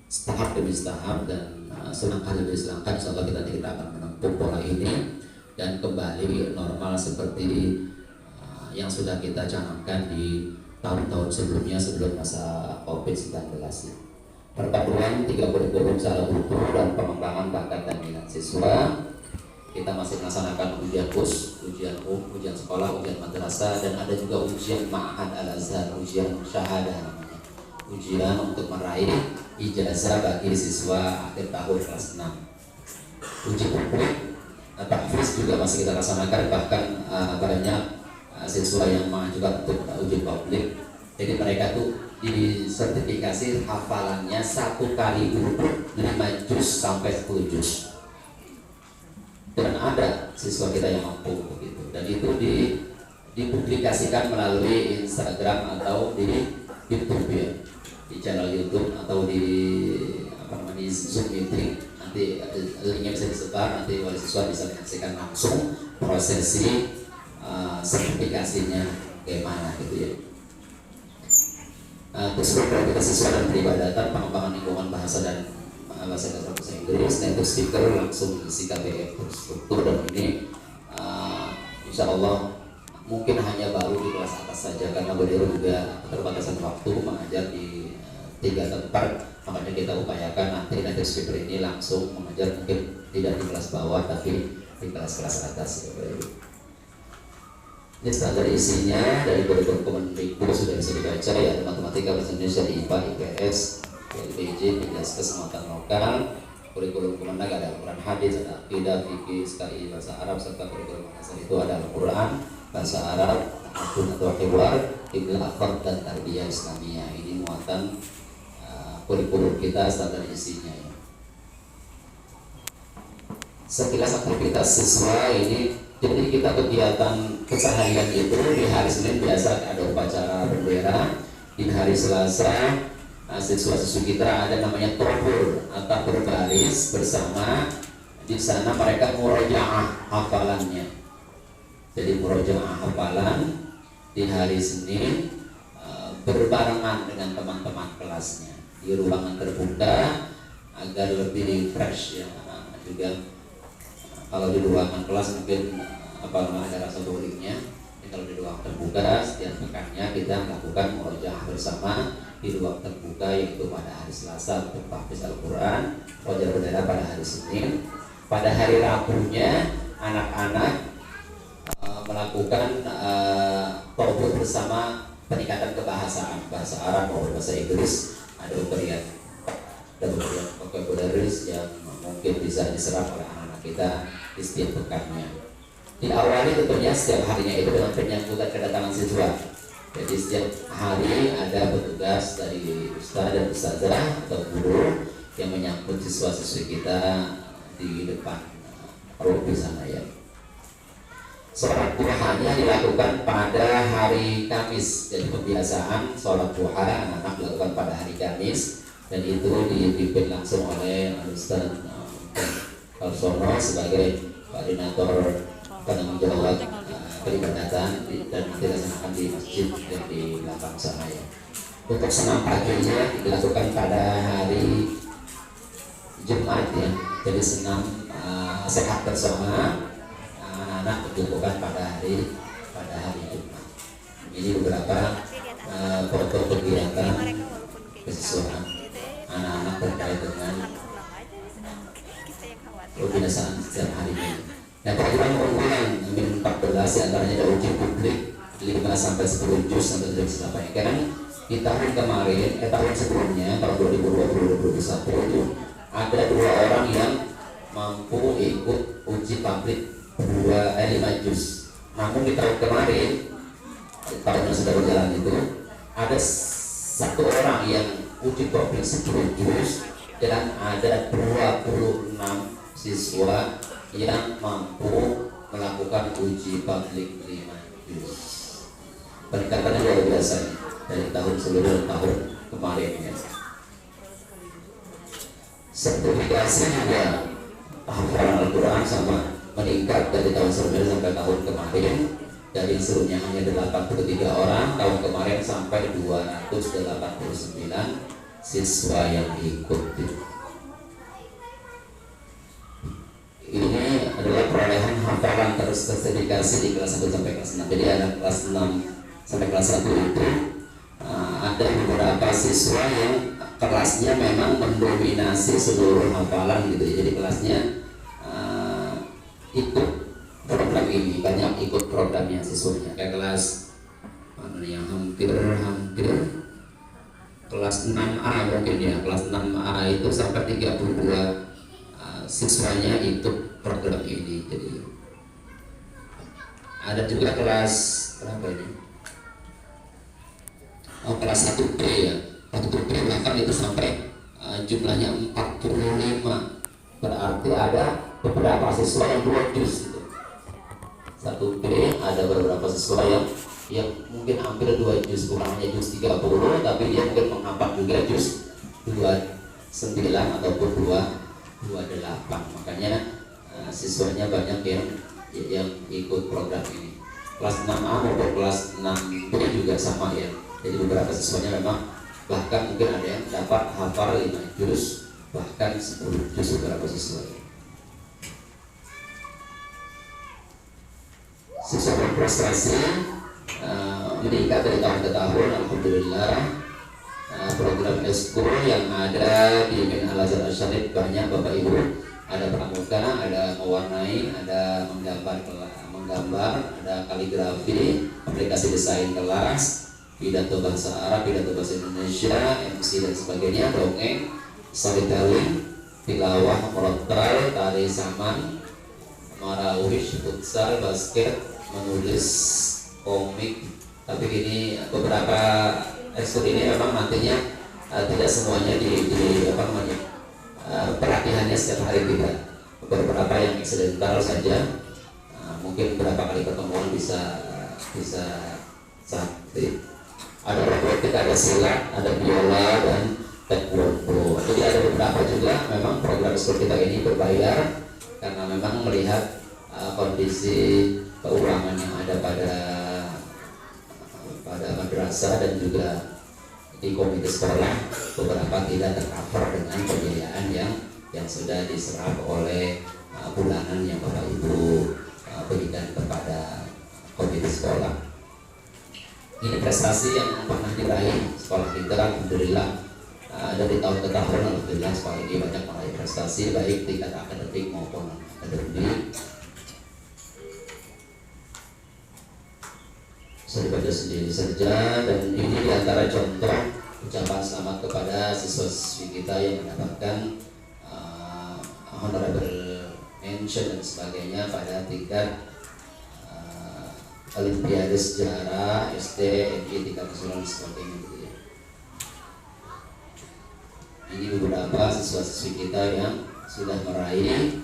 tahap demi tahap dan selangkah demi selangkah insya Allah kita akan menempuh pola ini dan kembali normal seperti yang sudah kita canangkan di tahun-tahun sebelumnya sebelum masa COVID-19. Perpaduan 3 kurikulum secara utuh dan pengembangan bakat dan minat siswa. Kita masih melaksanakan ujian KUS, ujian ujian sekolah, ujian madrasah, dan ada juga ujian Ma'had Al-Azhar, ujian syahadah namanya. Ujian untuk meraih ijazah bagi siswa akhir tahun kelas 6. Uji publik tahfiz juga masih kita laksanakan, bahkan banyak siswa yang mengajukan untuk uji publik. Jadi mereka tuh disertifikasi hafalannya 1 kali urut 5 juz sampai 10 juz. Dan ada siswa kita yang mampu begitu, dan itu dipublikasikan melalui Instagram atau di YouTube ya, di channel YouTube atau di Zoom meeting. Nanti linknya bisa disebar, nanti wali siswa bisa menyaksikan langsung prosesi sertifikasinya bagaimana gitu ya. Terus kita siswa dan peribadatan, pengembangan lingkungan bahasa dan bahasa Inggris, native speaker langsung isi KBM struktur, dan ini insya Allah mungkin hanya baru di kelas atas saja karena beliau juga keterbatasan waktu mengajar di 3 tempat, makanya kita upayakan nanti native speaker ini langsung mengajar mungkin tidak di kelas bawah tapi di kelas-kelas atas ya. Ini standar isinya dari kurikulum Kemendikbud sudah bisa dibaca ya, ada matematika, bahasa Indonesia, IPA, IPS, LPJ, Pindaskes, muatan lokal. Kurikulum Kemendag ada Al-Quran hadis, ada akidah, fikih, SKI, bahasa Arab, serta kurikulum asal itu ada Al-Quran, bahasa Arab, akun atau hiwar, Ibnu Akhbar, dan tarbiyah Islamiyah. Ini muatan kurikulum kita, standar isinya ya. Sekilas aktivitas siswa ini Jadi kita kegiatan keseharian itu di hari Senin biasa ada upacara bendera, di hari Selasa siswa-siswi kita ada namanya tobur atau berbaris bersama. Di sana mereka murojaah hafalannya. Jadi murojaah hafalan di hari Senin berbarengan dengan teman-teman kelasnya di ruangan terbuka agar lebih fresh ya. Juga kalau di ruangan kelas mungkin ada rasa boringnya. Kalau di ruang terbuka setiap pekannya kita melakukan murojaah bersama di ruang terbuka, yaitu pada hari Selasa untuk tahfiz Al-Quran, roja bendera pada hari Senin. Pada hari Rabunya anak-anak melakukan tobur bersama peningkatan kebahasaan, bahasa Arab maupun bahasa Inggris. Ada beberapa vocabularies yang mungkin bisa diserap oleh anak-anak kita di setiap pekannya. Diawali tentunya setiap harinya itu dengan penyambutan kedatangan siswa. Jadi setiap hari ada petugas dari ustaz dan ustazah atau guru yang menyambut siswa-siswi kita di depan robi sana ya. Sholat duhanya dilakukan pada hari Kamis. Jadi kebiasaan sholat duha anak-anak dilakukan pada hari Kamis, dan itu dipimpin langsung oleh Ustaz Karsono sebagai koordinator penanggung jawab peribadatan, dan nanti dilaksanakan di masjid yang di belakang sana ya. Untuk senam paginya dilakukan pada hari Jumat ya. Jadi senam sehat bersama anak-anak dilakukan pada hari Jumat. Ini beberapa foto kegiatan kesesuaian anak-anak terkait dengan kebiasaan setiap hari ini. Nah, program unggulan Amin 14 antaranya ada uji publik 5 sampai 10 juz yang sudah disampaikan. Di tahun kemarin, tahun sebelumnya tahun 2020-2021 itu ada 2 orang yang mampu ikut uji publik 5 juz. Namun di tahun kemarin, tahun yang sudah berjalan itu ada 1 orang yang uji publik 10 juz dan ada 26 siswa yang mampu melakukan uji publik 5 juz. Peningkatannya luar biasa dari tahun sebelum tahun kemarin ya. Sertifikasi juga hafalan Al-Quran sama meningkat dari tahun sebelumnya sampai tahun kemarin. Dari sebelumnya hanya 83 orang, tahun kemarin sampai 289 siswa yang ikut. Ini adalah perolehan hafalan tersertifikasi di kelas 1 sampai kelas 6. Jadi ada kelas 6 sampai kelas 1 itu ada beberapa siswa yang kelasnya memang mendominasi seluruh hafalan gitu. Jadi kelasnya ikut program ini, banyak ikut programnya siswanya. Kayak kelas mana yang hampir kelas 6A mungkin ya. Kelas 6A itu sampai 32 siswanya ikut program ini. Jadi ada juga kelas berapa ini? Kelas 1B ya. 1B bahkan itu sampai jumlahnya 45. Berarti ada beberapa siswa yang 2 juz itu. 1B ada beberapa siswa yang mungkin hampir 2 juz, bukan hanya juz 30, tapi dia mungkin menghafal juga juz 29 ataupun 28. Makanya siswanya banyak yang ikut program ini. Kelas 6A maupun kelas 6B juga sama ya. Jadi beberapa siswanya memang bahkan mungkin ada yang dapat hafal 5 juz, bahkan 10 juz beberapa siswa. Siswa berprestasi meningkat dari tahun ke tahun, alhamdulillah. Program eskul yang ada di Min Al-Azhar Asy-Syarif banyak Bapak Ibu. Ada pramuka, ada mewarnai, ada menggambar, ada kaligrafi, aplikasi desain kelas, pidato bahasa Arab, pidato bahasa Indonesia, MC dan sebagainya, dongeng, storytelling, tilawah, murattal, tari saman, marawish, futsal, basket, menulis komik. Tapi ini beberapa ekskul ini memang nantinya tidak semuanya pelatihannya setiap hari tidak. Beberapa yang insidental saja, mungkin mungkin berapa kali pertemuan bisa sakti. Ada robotik, ada silat, ada biola dan taekwondo. Jadi ada beberapa juga memang program sekolah kita ini berbayar karena memang melihat kondisi keuangan yang ada pada madrasah dan juga di komite sekolah, beberapa tidak tercover dengan pembiayaan yang sudah diserap oleh bulanan yang Bapak Ibu berikan kepada komite sekolah. Ini prestasi yang pernah diraih sekolah kita, alhamdulillah. Dari tahun ke tahun alhamdulillah sekolah ini banyak meraih prestasi baik tingkat akademik maupun akademik. Saya baca sendiri saja, dan ini diantara contoh ucapan selamat kepada siswa-siswi kita yang mendapatkan honorable mention dan sebagainya pada tingkat Olimpiade Sejarah SD, MI, tingkat nasional dan sebagainya gitu ya. Ini beberapa siswa-siswi kita yang sudah meraih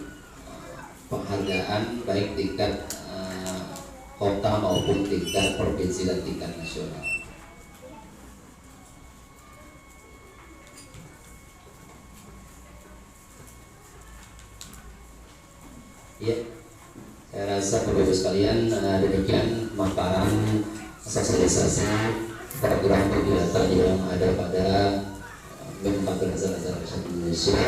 penghargaan baik tingkat kota maupun tingkat provinsi dan tingkat nasional. Ya, saya rasa Bapak Ibu sekalian demikian pemaparan sosialisasi program kegiatan yang ada pada BEM Madrasah Al-Azhar Indonesia.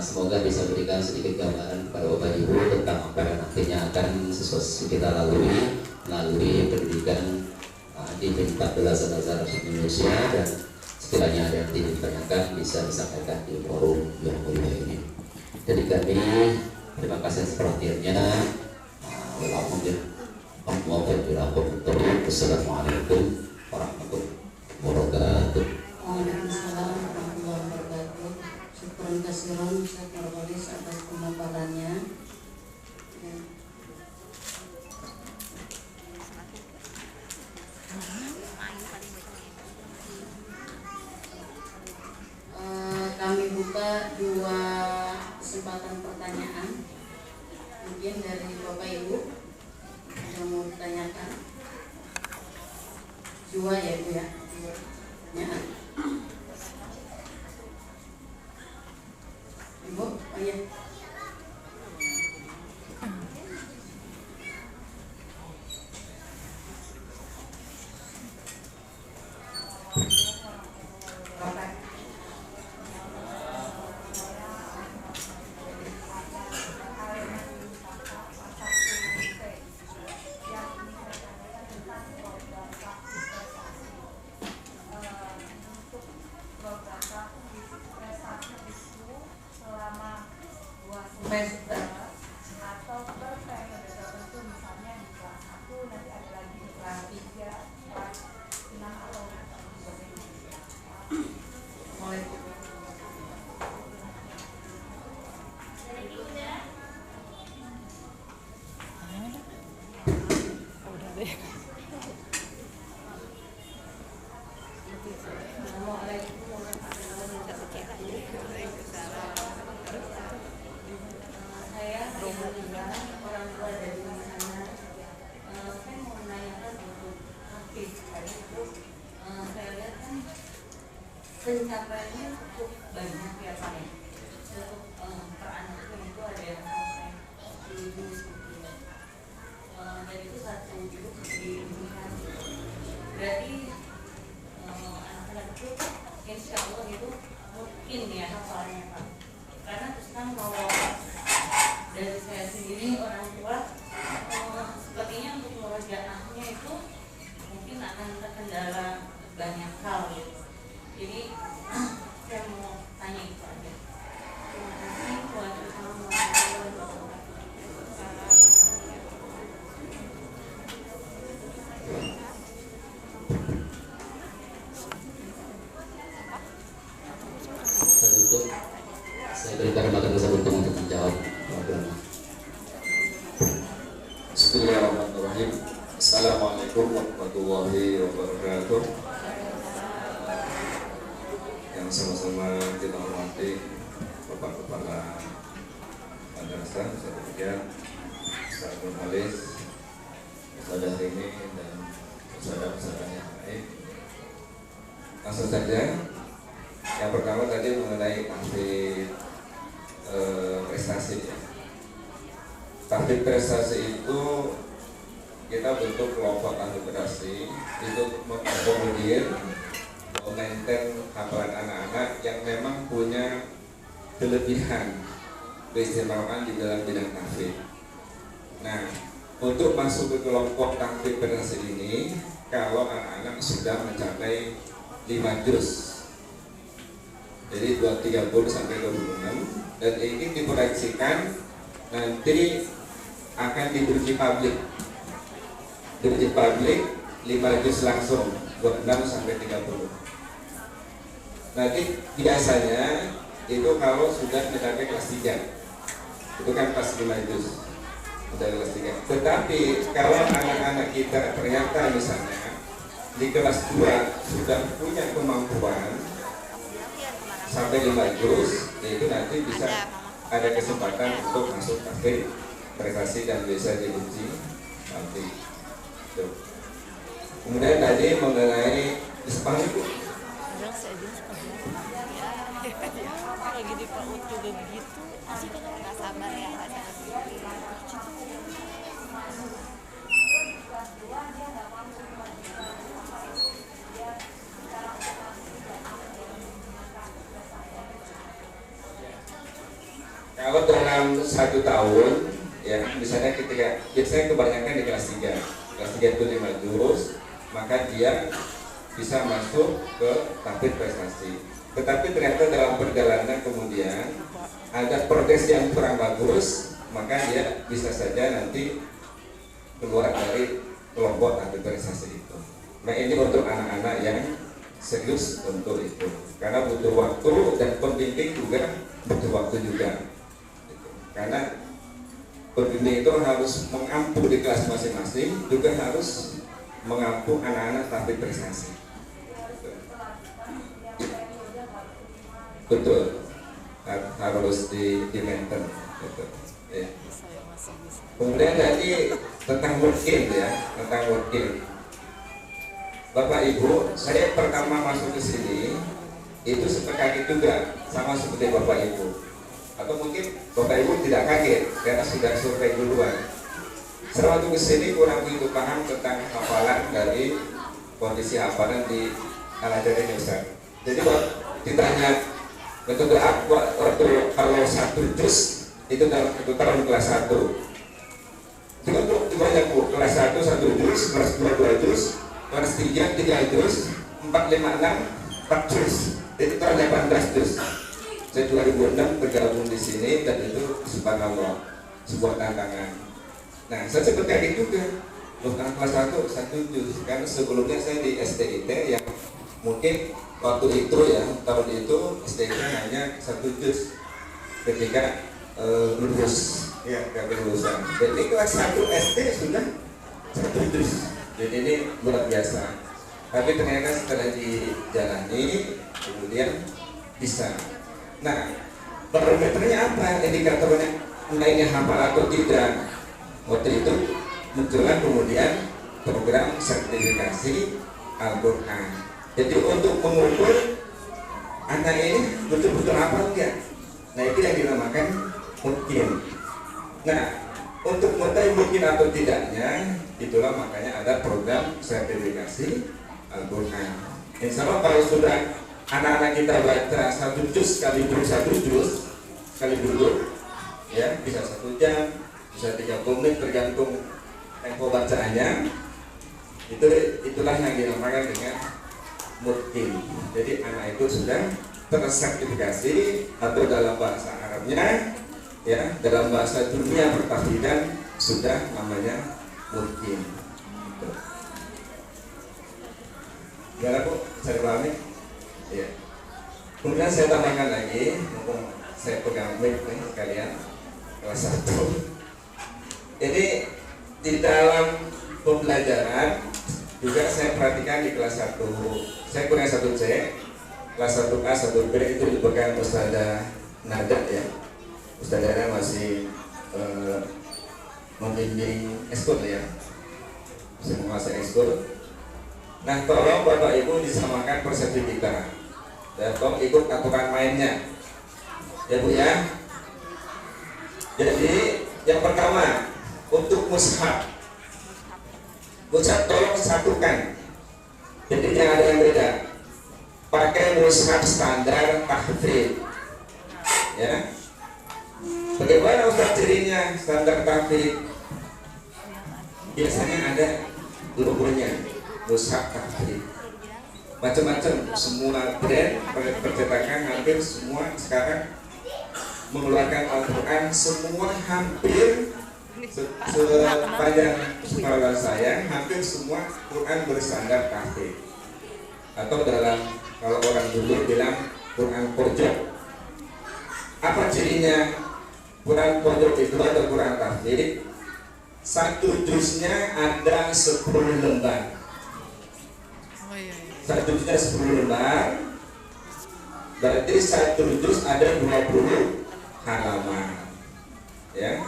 Semoga bisa berikan sedikit gambaran kepada Bapak Ibu tentang apa yang nantinya akan siswa-siswi kita lalui melalui pendidikan di BEM Madrasah Al-Azhar Indonesia, dan sekiranya ada yang tidak ditanyakan bisa disampaikan di forum yang mulia ini. Jadi kami terima kasih atas perhatiannya. Wassalamualaikum warahmatullahi wabarakatuh. Waalaikumsalam warahmatullahi wabarakatuh. Syukran kasiran Ustaz Nurwalis atas pemaparannya. Ya. Kami buka 2 kesempatan pertanyaan. Mungkin dari Bapak Ibu yang mau ditanyakan. 2 ya Bu ya. 2 pertanyaan. Ibu, oh iya. Pencapaiannya cukup banyak ya Pak ya. Untuk per anaknya itu ada yang sampai 7 gitu. Dan itu 1 grup diberikan. Berarti anak-anak itu insya Allah itu mungkin ya hafalnya Pak. Karena terus kan kalau dari saya sendiri orang tua sepertinya untuk mewajarnya itu mungkin akan terkendala banyak hal gitu. Jadi saya mau tanya itu aja. Terima kasih. Wassalamualaikum warahmatullahi wabarakatuh. Saya berikan kesempatan untuk menjawab program. Bismillahirrahmanirrahim. Assalamualaikum warahmatullahi wabarakatuh. Yang sama-sama kita hormati Bapak Kepala Madrasah, saya demikian Ustaz jurnalis, saudara ini dan saudara-saudara yang lain. Langsung saja. Yang pertama tadi mengenai tahfidz prestasi. Tahfidz prestasi itu kita bentuk kelompok tahfidz prestasi itu mengakomodir, memaintain hafalan anak-anak yang memang punya kelebihan, keistimewaan di dalam bidang tahfidz. Nah, untuk masuk ke kelompok tahfidz prestasi ini, kalau anak-anak sudah mencapai 5 juz, jadi 30 sampai 26, dan ini diproyeksikan nanti akan diuji publik. Diuji publik 5 juz langsung 26 sampai 30. Nanti biasanya itu kalau sudah mencapai kelas 3 itu kan pas 5 juz sudah kelas 3. Tetapi kalau anak-anak kita ternyata misalnya di kelas 2 sudah punya kemampuan sampai 5 juz, itu nanti bisa ada kesempatan untuk masuk tahfidz prestasi dan bisa diuji nanti. Kemudian tadi mengenai Jepang itu lagi di PAUD juga begitu, masih kan nggak sabar ya, nggak sabar. kalau dalam 1 tahun ya, misalnya ketika biasanya kebanyakan di kelas 3 itu 5 juz, maka dia bisa masuk ke tahfidz prestasi. Tetapi ternyata dalam perjalanan kemudian ada progres yang kurang bagus, maka dia bisa saja nanti keluar dari kelompok tahfidz prestasi itu. Nah, ini untuk anak-anak yang serius untuk itu, karena butuh waktu dan pembimbing juga butuh waktu juga. Karena pembimbing itu harus mengampu di kelas masing-masing, juga harus mengampu anak-anak tahfidz prestasi. Betul, harus di maintain. Betul. Ya. Kemudian tadi tentang working ya, tentang working. Bapak Ibu, saya pertama masuk ke sini itu seperti juga sama seperti Bapak Ibu. Atau mungkin Bapak Ibu tidak kaget karena sudah survei duluan. Saya waktu kesini kurang begitu paham tentang hafalan dari kondisi hafalan di Al-Azhar ini, Ustaz. Jadi waktu ditanya metode apa waktu kalau 1 juz itu dalam tahun kelas 1. Juga untuk banyak Bu, kelas 1 1 juz, kelas 2 2 juz, kelas 3 3 juz, 4 5 6 4 juz. Itu tahun 18 juz. Saya 2006 bergabung di sini dan itu subhanallah sebuah tantangan. Nah, saya seperti kayak gitu juga. Bukan kelas 1 juz. Karena sebelumnya saya di STIT yang mungkin waktu itu ya, tahun itu STIT hanya 1 juz ketika lulus ya, kelulusan. Jadi kelas 1 SD sudah 1 juz. Jadi ini luar biasa. Tapi ternyata setelah dijalani kemudian bisa. Nah, barometernya apa? Indikatornya nilainya hafal atau tidak? Waktu itu muncullah kemudian program sertifikasi Al-Quran. Jadi untuk mengukur anak ini betul-betul hafal enggak? Nah, itu yang dinamakan mungkin. Nah, untuk mengetahui mungkin atau tidaknya, itulah makanya ada program sertifikasi Al-Quran. Insya Allah kalau sudah anak-anak kita baca 1 juz sekali duduk 1 juz sekali duduk ya, bisa 1 jam, bisa 30 menit tergantung tempo bacaannya. Itulah yang dinamakan dengan mutqin. Jadi anak itu sudah tersertifikasi atau dalam bahasa Arabnya ya, dalam bahasa dunia pertahfidzan sudah namanya mutqin. Gimana Bu? Saya pahami? Ya. Kemudian saya tambahkan lagi, mumpung saya pegang mic nih sekalian, kelas 1. Ini di dalam pembelajaran juga saya perhatikan di kelas 1. Saya punya 1C, kelas 1A, 1B itu dipegang Ustazah Nada ya. Ustazah Nada masih membimbing ekskul ya, bisa menguasai ekskul. Nah, tolong Bapak Ibu disamakan persepsi kita dan tolong ikut aturan mainnya ya Bu ya. Jadi yang pertama untuk mushaf tolong satukan, jadi jangan ada yang beda, pakai mushaf standar tahfidz ya. Bagaimana Ustaz cirinya standar tahfidz? Biasanya ada logonya mushaf tahfidz, macam-macam, semua brand percetakan hampir semua sekarang mengeluarkan Al-Quran, semua hampir sepanjang pengalaman saya hampir semua Quran berstandar tahfidz, atau dalam kalau orang dulu bilang Quran pojok. Apa cirinya Quran pojok itu atau Quran tahfidz? Satu juznya ada 10 lembar. Satu juznya 10 lembar, berarti satu juz ada 20 halaman ya.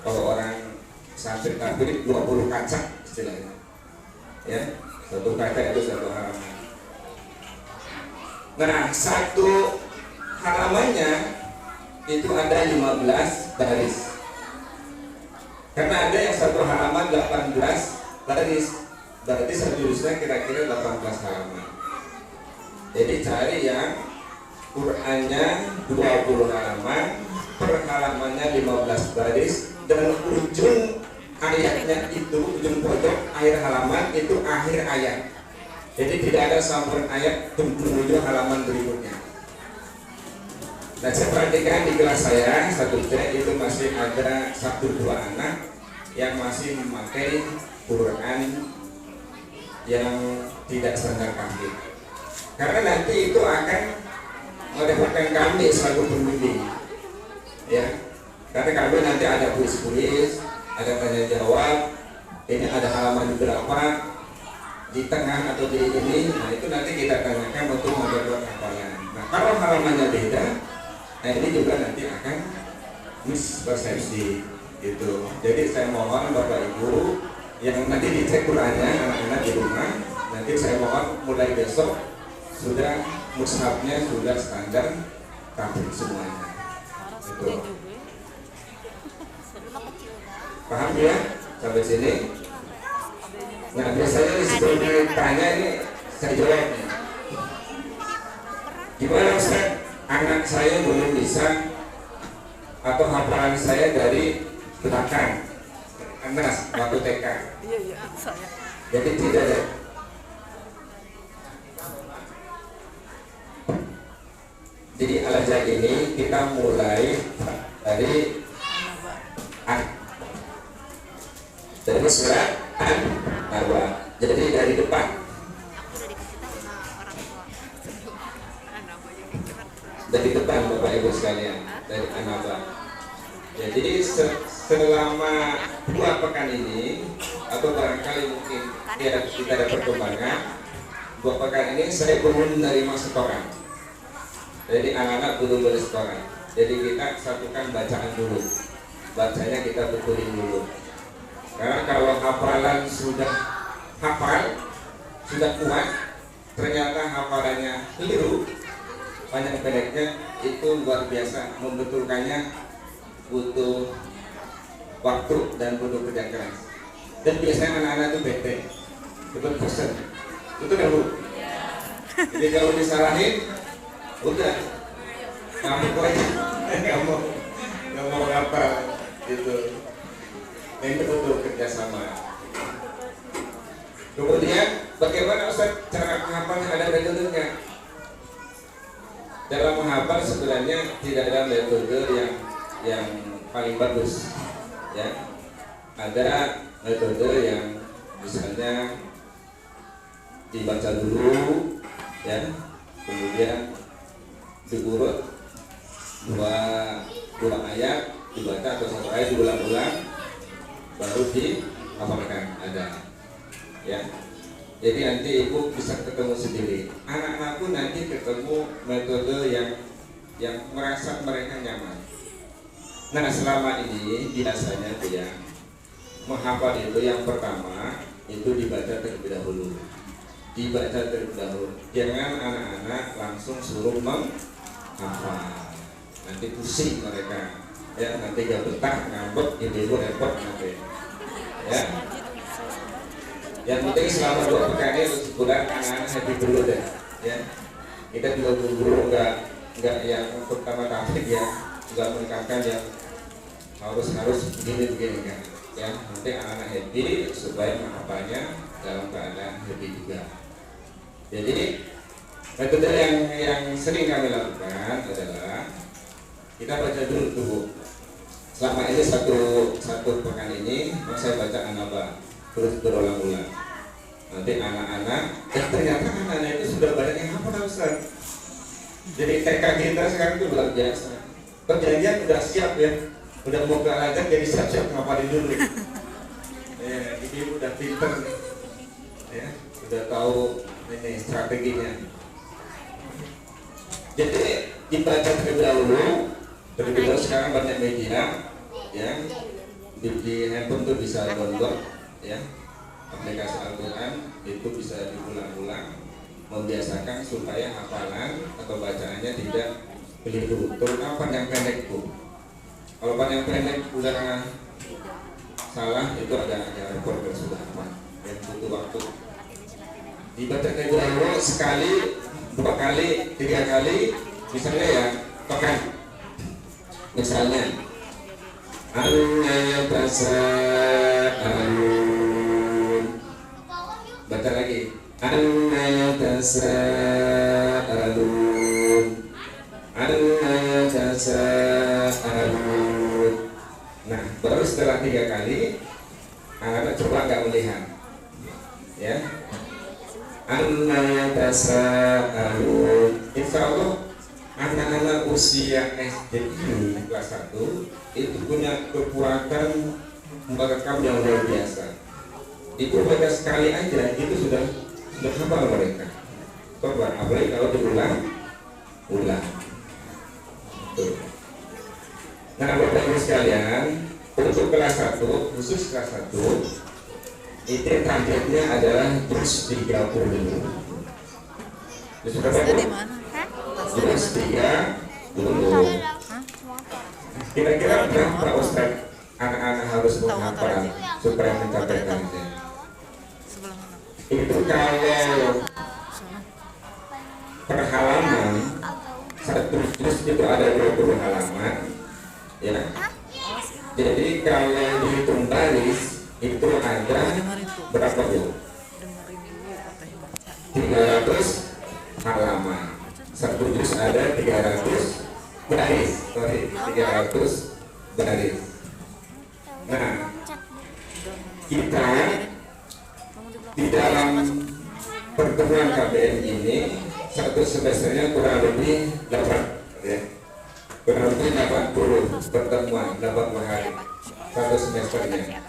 Kalau orang santri tahfidz 20 kaca istilahnya ya, satu kaca itu satu halaman. Nah, satu halamannya itu ada 15 baris, karena ada yang satu halaman 18 baris, berarti satu juznya kira-kira 18 halaman. Jadi cari yang Qurannya 20 halaman, per halamannya 15 baris, dan ujung ayatnya itu, ujung pojok akhir halaman itu akhir ayat. Jadi tidak ada sampai ayat menuju halaman berikutnya. Nah, saya perhatikan di kelas saya satu C itu masih ada 1-2 anak yang masih memakai Quran yang tidak standar tahfidz, karena nanti itu akan mendapatkan kami selalu pembimbing ya, karena kami nanti ada kuis-kuis, ada tanya jawab, ini ada halaman berapa di tengah atau di ini, nah itu nanti kita tanyakan untuk membuat hafalan. Nah, kalau halamannya beda, nah ini juga nanti akan mispersepsi gitu. Jadi saya mohon Bapak Ibu yang nanti dicek Qurannya anak-anak di rumah, nanti saya mohon mulai besok sudah mushafnya sudah standar tahfidz semuanya gitu. Paham ya sampai sini? Nah, biasanya sebelum ditanya ini saya jawab nih, gimana Ustaz, anak saya belum bisa atau hafalan saya dari belakang Anas waktu TK. Jadi tidak ada. Jadi Al-Azhar ini kita mulai dari dari surat An-Naba. Jadi dari depan. Dari depan Bapak Ibu sekalian, dari An-Naba. Jadi selama 2 pekan ini atau barangkali mungkin kita ada perkembangan, 2 pekan ini saya belum menerima setoran. Jadi anak-anak belum boleh setoran. Jadi kita satukan bacaan dulu, bacanya kita betulin dulu. Karena kalau hafalan sudah hafal, sudah kuat, ternyata hafalannya keliru, banyak pendeknya, itu luar biasa. Membetulkannya butuh waktu dan butuh kerja keras. Dan biasanya anak-anak itu bete, itu bosan. Itu kan Bu? Jadi kalau disalahin, udah kamu aja, nggak mau apa gitu. Ini butuh kerjasama. Kemudian bagaimana Ustaz cara menghafal? Ada metodenya. Dalam menghafal sebenarnya tidak ada metode yang paling bagus ya. Ada metode yang misalnya dibaca dulu ya, kemudian diurut dua ayat dibaca atau 1 ayat diulang-ulang baru dihafalkan, ada ya. Jadi nanti ibu bisa ketemu sendiri, anak-anakku nanti ketemu metode yang merasa mereka nyaman. Nah, selama ini biasanya tuh ya, menghafal itu yang pertama itu dibaca terlebih dahulu. Jangan anak-anak langsung suruh menghafal, nanti pusing mereka ya, nanti gak betah, ngambek, ibu repot nanti ya. Yang penting selama 2 pekan ini sebulan anak-anak happy dulu deh ya. Kita juga buru-buru nggak yang pertama-tama ya, nggak menekankan yang harus begini kan ya. Nanti anak-anak happy supaya menghafalnya dalam keadaan happy juga. Jadi metode yang sering kami lakukan adalah kita baca dulu tuh. Selama ini satu pekan ini saya baca An-Naba terus berulang-ulang. Nanti anak-anak, ternyata anak-anak itu sudah banyak yang hafal Ustaz. Jadi TK kita sekarang itu luar biasa. Perjanjian udah siap ya, udah mau ke alat jadi siap-siap ngapalin dulu. Ya, ibu udah pinter, ya, udah tahu ini strateginya. Jadi dibaca terlebih dahulu sekarang banyak media, ya, di handphone tuh bisa download, ya, aplikasi Al-Quran itu bisa diulang-ulang, membiasakan supaya hafalan atau bacaannya tidak keliru. Terutama panjang pendek tuh. Kalau panjang pendek udah salah itu agak repot kalau sudah hafal. Yang butuh waktu. Dibaca terlebih dahulu sekali, 2 kali, 3 kali, misalnya ya pekan. Misalnya An-Natasa'alun, baca lagi An-Natasa'alun, An-Natasa'alun. Nah, baru setelah 3 kali anak-anak coba nggak melihat, ya. An-Natasa'alun. Insya Allah anak-anak usia SD ini kelas 1 itu punya kekuatan merekam yang luar biasa. Itu mereka sekali aja itu sudah hafal mereka. Coba, apalagi kalau diulang. Tuh. Nah, Bapak Ibu sekalian, untuk kelas 1, khusus kelas 1 itu targetnya adalah terus 30. Terus berapa? Terus 30. Kira-kira berapa Ustaz anak-anak harus menghafal supaya mencapai target? Itu kalau per halaman 1 juz itu ada 20 halaman, ya. Jadi kalau dihitung baris itu ada berapa Bu? 300 halaman. 1 juz ada 300 baris. 300 baris. Nah, kita di dalam pertemuan KBM ini 1 semesternya kurang lebih 8, ya. Kurang lebih 80 pertemuan, 80 hari 1 semesternya.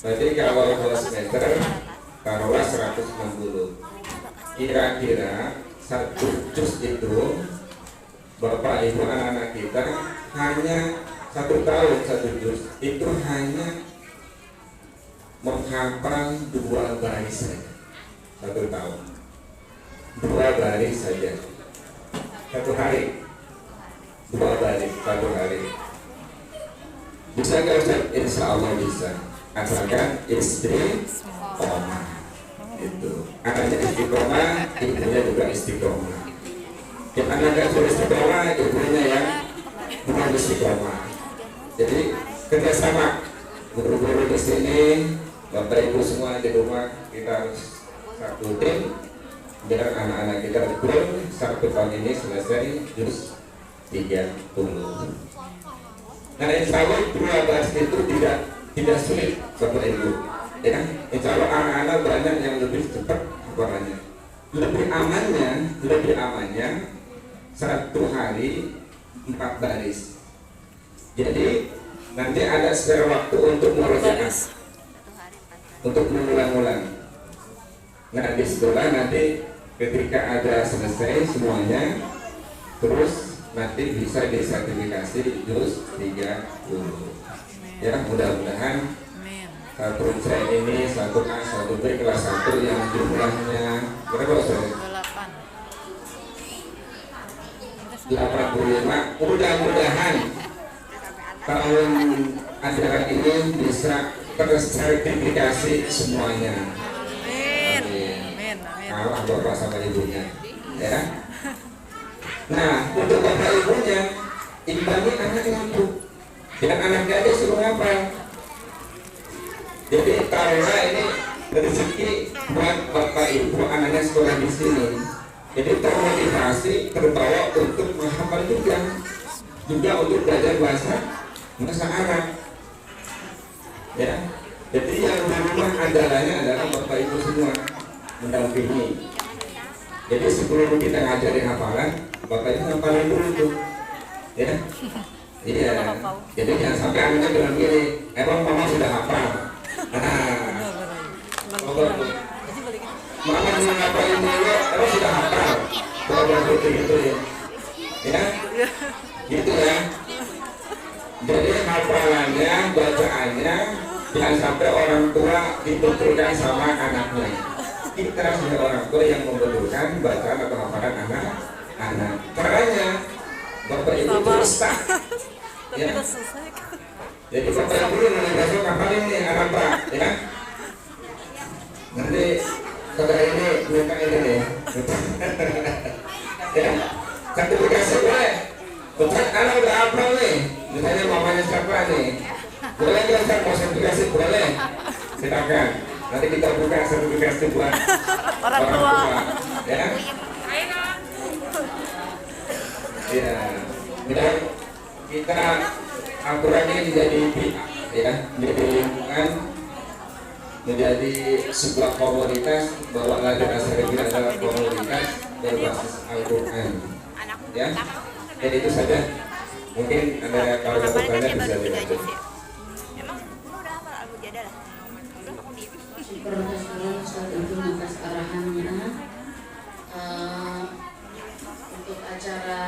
Jadi kalau 2 semester taruhlah 160. Kira-kira 1 juz itu Bapak Ibu anak-anak kita hanya 1 tahun 1 juz itu hanya menghafal 2 baris saja. 1 tahun 2 baris saja 1 hari. 2 baris 1 hari. Bisa nggak Ustaz? Insya Allah bisa, asalkan istiqomah. Itu anaknya istiqomah, ibunya juga istiqomah. Yang anaknya sudah istiqomah, ibunya yang bukan istiqomah. Jadi kerjasama guru-guru di sini, Bapak Ibu semua di rumah, kita harus satu tim biar anak-anak kita betul 1 tahun ini selesai juz 30. Nah, insya Allah 2 baris itu tidak sulit Bapak Ibu, ya kan? Insya Allah anak-anak banyak yang lebih cepat hafalannya. Lebih amannya 1 hari 4 baris. Jadi nanti ada spare waktu untuk murojaah, untuk mengulang-ulang. Nah, di sekolah nanti ketika ada selesai semuanya, terus nanti bisa disertifikasi juz 30. Ya, mudah-mudahan satu train ini, satu A, satu B, kelas 1 yang jumlahnya berapa Ustaz? 85. Mudah-mudahan tahun ajaran ini bisa tersertifikasi semuanya. Amin. Kalah bapak sama ibunya, ya. Nah, untuk bapak ibunya, imbangi anaknya itu. Dan anaknya dia suruh ngapal. Jadi taruhlah ini rezeki buat bapak ibu anaknya sekolah di sini. Jadi termotivasi, terbawa untuk menghafal juga untuk belajar bahasa Arab. Ya, jadi yang di rumah andalanya adalah bapak ibu semua mendampingi. Jadi sebelum kita ngajarin hafalan, bapak ibu ngapalin dulu tuh, ya. Iya. Jadi jangan sampai anaknya bilang gini, emang mama sudah hafal. Mama ngapalin dulu, emang sudah hafal. Kalau gitu ya, gitu ya. Jadi hafalannya, bacaannya jangan sampai orang tua dibetulkan sama anaknya. Kita sebagai orang tua yang membetulkan bacaan atau hafalan anak. Caranya bapak ibu terus tak. Ya. Jadi bapak ibu yang besok hafalin nih anak pak, ya. Nanti saudara ini minta ini nih. Ya, sertifikasi boleh. Ustaz, anak udah hafal nih. Misalnya mamanya siapa nih? Boleh nggak Ustaz mau sertifikasi? Boleh. Silakan. Nanti kita buka sertifikasi buat orang tua. Ya. Ya. Kita aturan ini menjadi ya, menjadi lingkungan, menjadi sebuah komunitas bahwa Al-Azhar Asy-Syarifiyah adalah komunitas berbasis Al-Quran. Ya. Jadi itu saja. Mungkin ada kalau ada pertanyaan bisa dilanjut. Saat itu atas arahannya untuk acara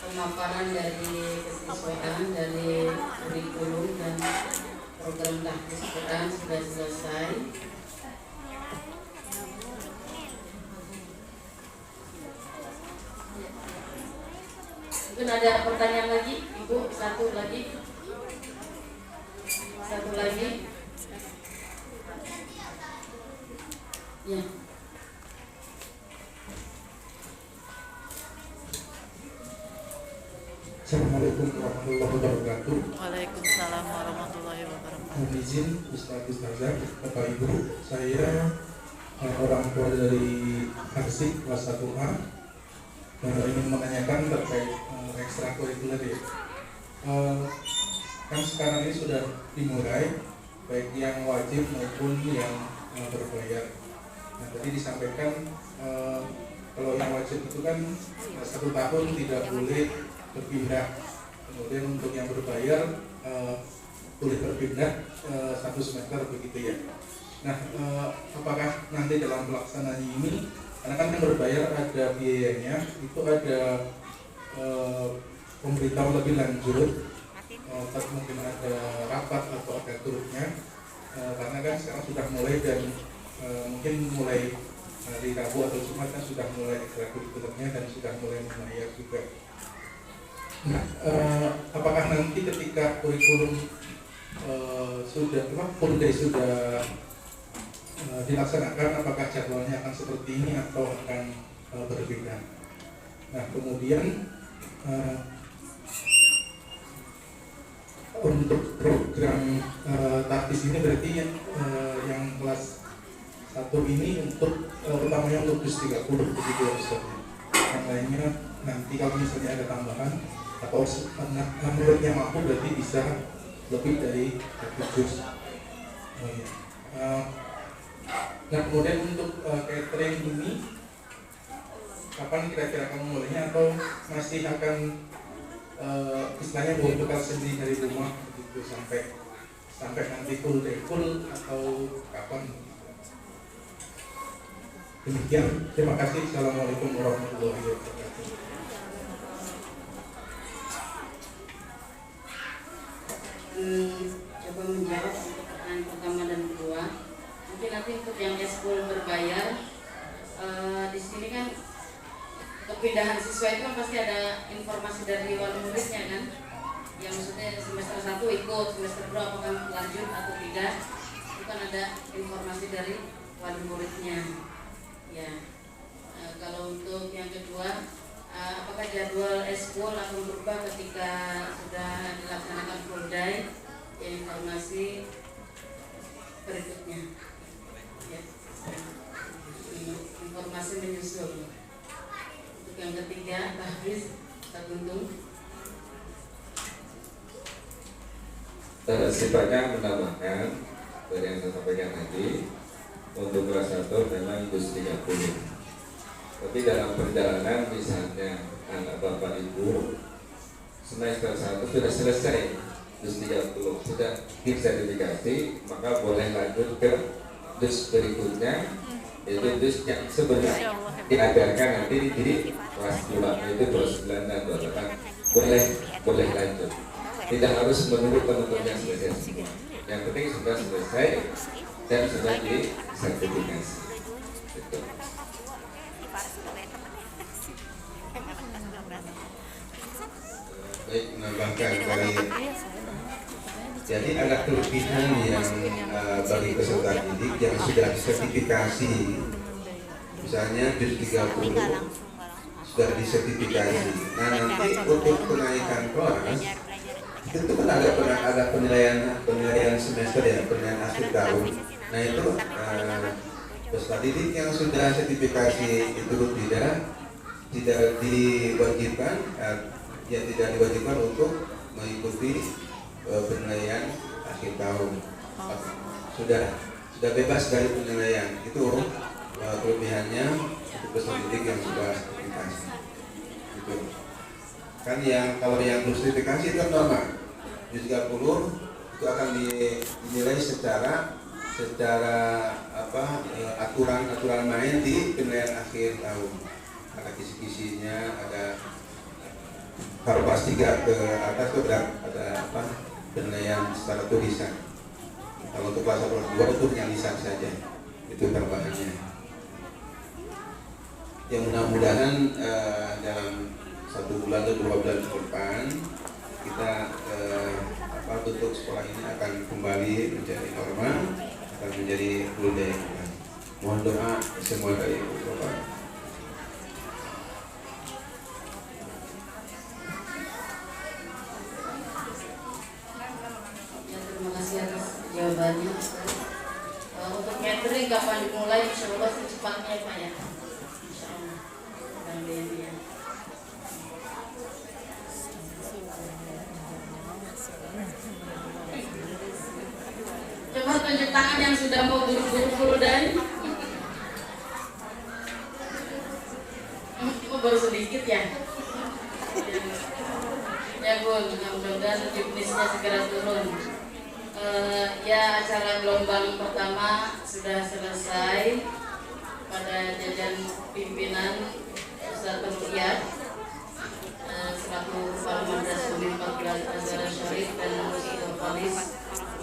pemaparan dari kesiswaan dari kurikulum dan program tahfiz Quran sudah selesai. Mungkin ada pertanyaan lagi, Ibu? Satu lagi. Ya. Assalamualaikum warahmatullahi wabarakatuh. Waalaikumsalam warahmatullahi wabarakatuh. Mohon izin Ustazah, Bapak Ibu, saya orang tua dari Harsik kelas 1A ingin menanyakan terkait ekstrakurikuler ya. Kan sekarang ini sudah dimulai baik yang wajib maupun yang berbayar. Nah, tadi disampaikan kalau yang wajib itu kan 1 tahun tidak boleh berpindah. Kemudian untuk yang berbayar boleh berpindah 1 semester begitu ya. Nah, apakah nanti dalam pelaksanaan ini, karena kan yang berbayar ada biayanya, itu ada pemberitahu lebih lanjut, mungkin ada rapat atau ada grupnya, karena kan sekarang sudah mulai dan mungkin mulai hari Rabu atau Jumat kan sudah mulai ekstrakurikulernya dan sudah mulai membayar juga. Nah, apakah nanti ketika kurikulum sudah dilaksanakan, apakah jadwalnya akan seperti ini atau akan berbeda? Nah, kemudian untuk program tahfiz ini berarti yang kelas 1 ini untuk utamanya untuk juz 30 begitu ya Ustaz. Yang lainnya nanti kalau misalnya ada tambahan atau menurutnya mampu berarti bisa lebih dari 1 juz. Nah, kemudian untuk catering ini kapan kira-kira kamu mulainya atau masih akan istilahnya bawa bekal sendiri dari rumah begitu sampai nanti full day full atau kapan? Demikian, terima kasih. Assalamualaikum warahmatullahi wabarakatuh. Coba menjawab untuk yang eskul berbayar, di sini kan kepindahan siswa itu kan pasti ada informasi dari wali muridnya kan, yang maksudnya semester 1 ikut, semester 2 apakah lanjut atau tidak, itu kan ada informasi dari wali muridnya ya. Kalau untuk yang kedua, apakah jadwal eskul akan berubah ketika sudah dilaksanakan full day, ya, informasi berikutnya ya. Informasi menyusul. Untuk yang ketiga, Tahfiz Taguntung. Sifatnya menambahkan dari yang saya sampaikan tadi, untuk kelas 1 memang dus 30. Tapi dalam perjalanan misalnya anak bapak ibu semester 1 sudah selesai dus 30, sudah sertifikasi, maka boleh lanjut ke dus berikutnya, yaitu dus yang sebenarnya diajarkan nanti di kelas 2, yaitu 29 dan 28. Boleh lanjut, tidak harus menunggu teman-teman yang selesai semua. Yang penting sudah selesai dan sudah disertifikasi. Gitu. Baik, menambahkan dari jadi ada kelebihan yang bagi peserta didik yang sudah disertifikasi, misalnya dus 30 sudah disertifikasi. Nah, nanti untuk kenaikan kelas itu kan ada penilaian semester ya, penilaian akhir tahun. Nah itu peserta didik yang sudah sertifikasi itu tidak diwajibkan, tidak diwajibkan untuk mengikuti penilaian akhir tahun. Sudah bebas dari penilaian. Itu kelebihannya untuk peserta didik yang sudah sertifikasi. Gitu. Kan kalau yang belum sertifikasi itu kan normal. Di 30 itu akan dinilai secara aturan main di penilaian akhir tahun. Ada kisi-kisinya, ada Karpas 3 ke atas itu ada penilaian secara tulisan. Kalau untuk kelas 1 kelas 2 itu hanya lisan saja. Itu tambahannya. Yang mudah-mudahan dalam 1 bulan atau 2 bulan ke depan kita bentuk sekolah ini akan kembali menjadi normal, akan menjadi full day. Mohon doa semua dari Bapak. Terima kasih atas jawabannya. Untuk catering kapan dimulai? Insya Allah secepatnya ya Pak ya. Insya Allah. Ya. Coba tunjuk tangan yang sudah mau buru-buru dan baru sedikit ya. Ya Bu, mudah-mudahan juknisnya segera turun. Ya, acara gelombang pertama sudah selesai pada jajan pimpinan Ustaz Riyad selaku Kepala Madrasah Umi 14 Azhar Syarif dan Polis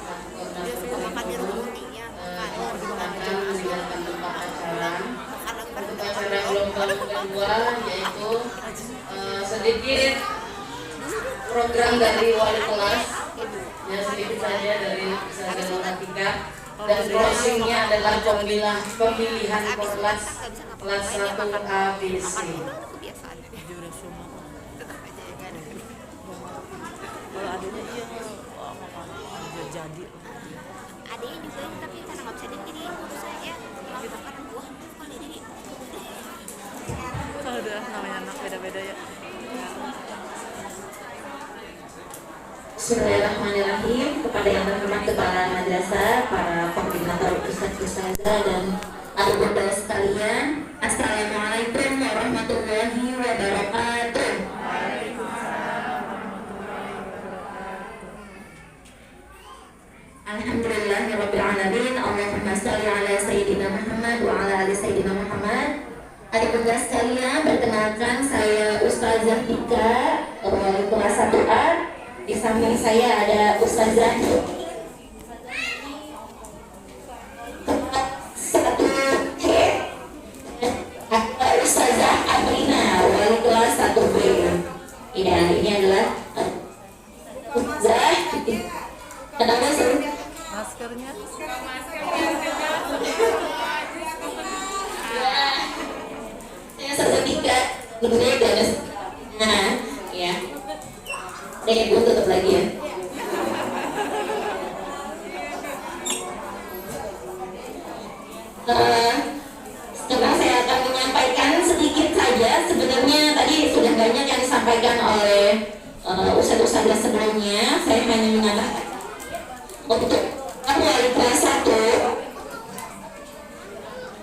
koordinator kurikulum akan meninggalkan tempat acara. Untuk acara gelombang kedua yaitu sedikit program dari wali kelas, ya sedikit saja dari Ustazah Nuratika, dan closingnya adalah pemilihan kelas 1 ABC. Kalau adanya iya, jadi. Adanya juga tapi karena nggak bisa jadi ngurus aja. Karena buah bukan jadi. Kalau udah namanya anak beda-beda ya. Bismillahirrahmanirrahim. Kepada yang terhormat Kepala Madrasah, para koordinator Ustaz-Ustazah dan adik bunda sekalian, Assalamualaikum warahmatullahi wabarakatuh. Alhamdulillahirabbil alamin. Allahumma shalli ala sayyidina Muhammad wa ala ali sayyidina Muhammad. Adik bunda sekalian, perkenalkan saya Ustazah Tika, wali kelas 1A. Di samping saya ada Ustazah 1 materinya adalah kenapa sih? Maskernya. Saya sertifikat lebih dari ya. Oke, gue tutup lagi ya. Sekarang saya akan menyampaikan sedikit saja. Sebenarnya tadi sudah banyak yang disampaikan oleh ustadz-ustadz sebelumnya. Saya hanya mengatakan untuk wali kelas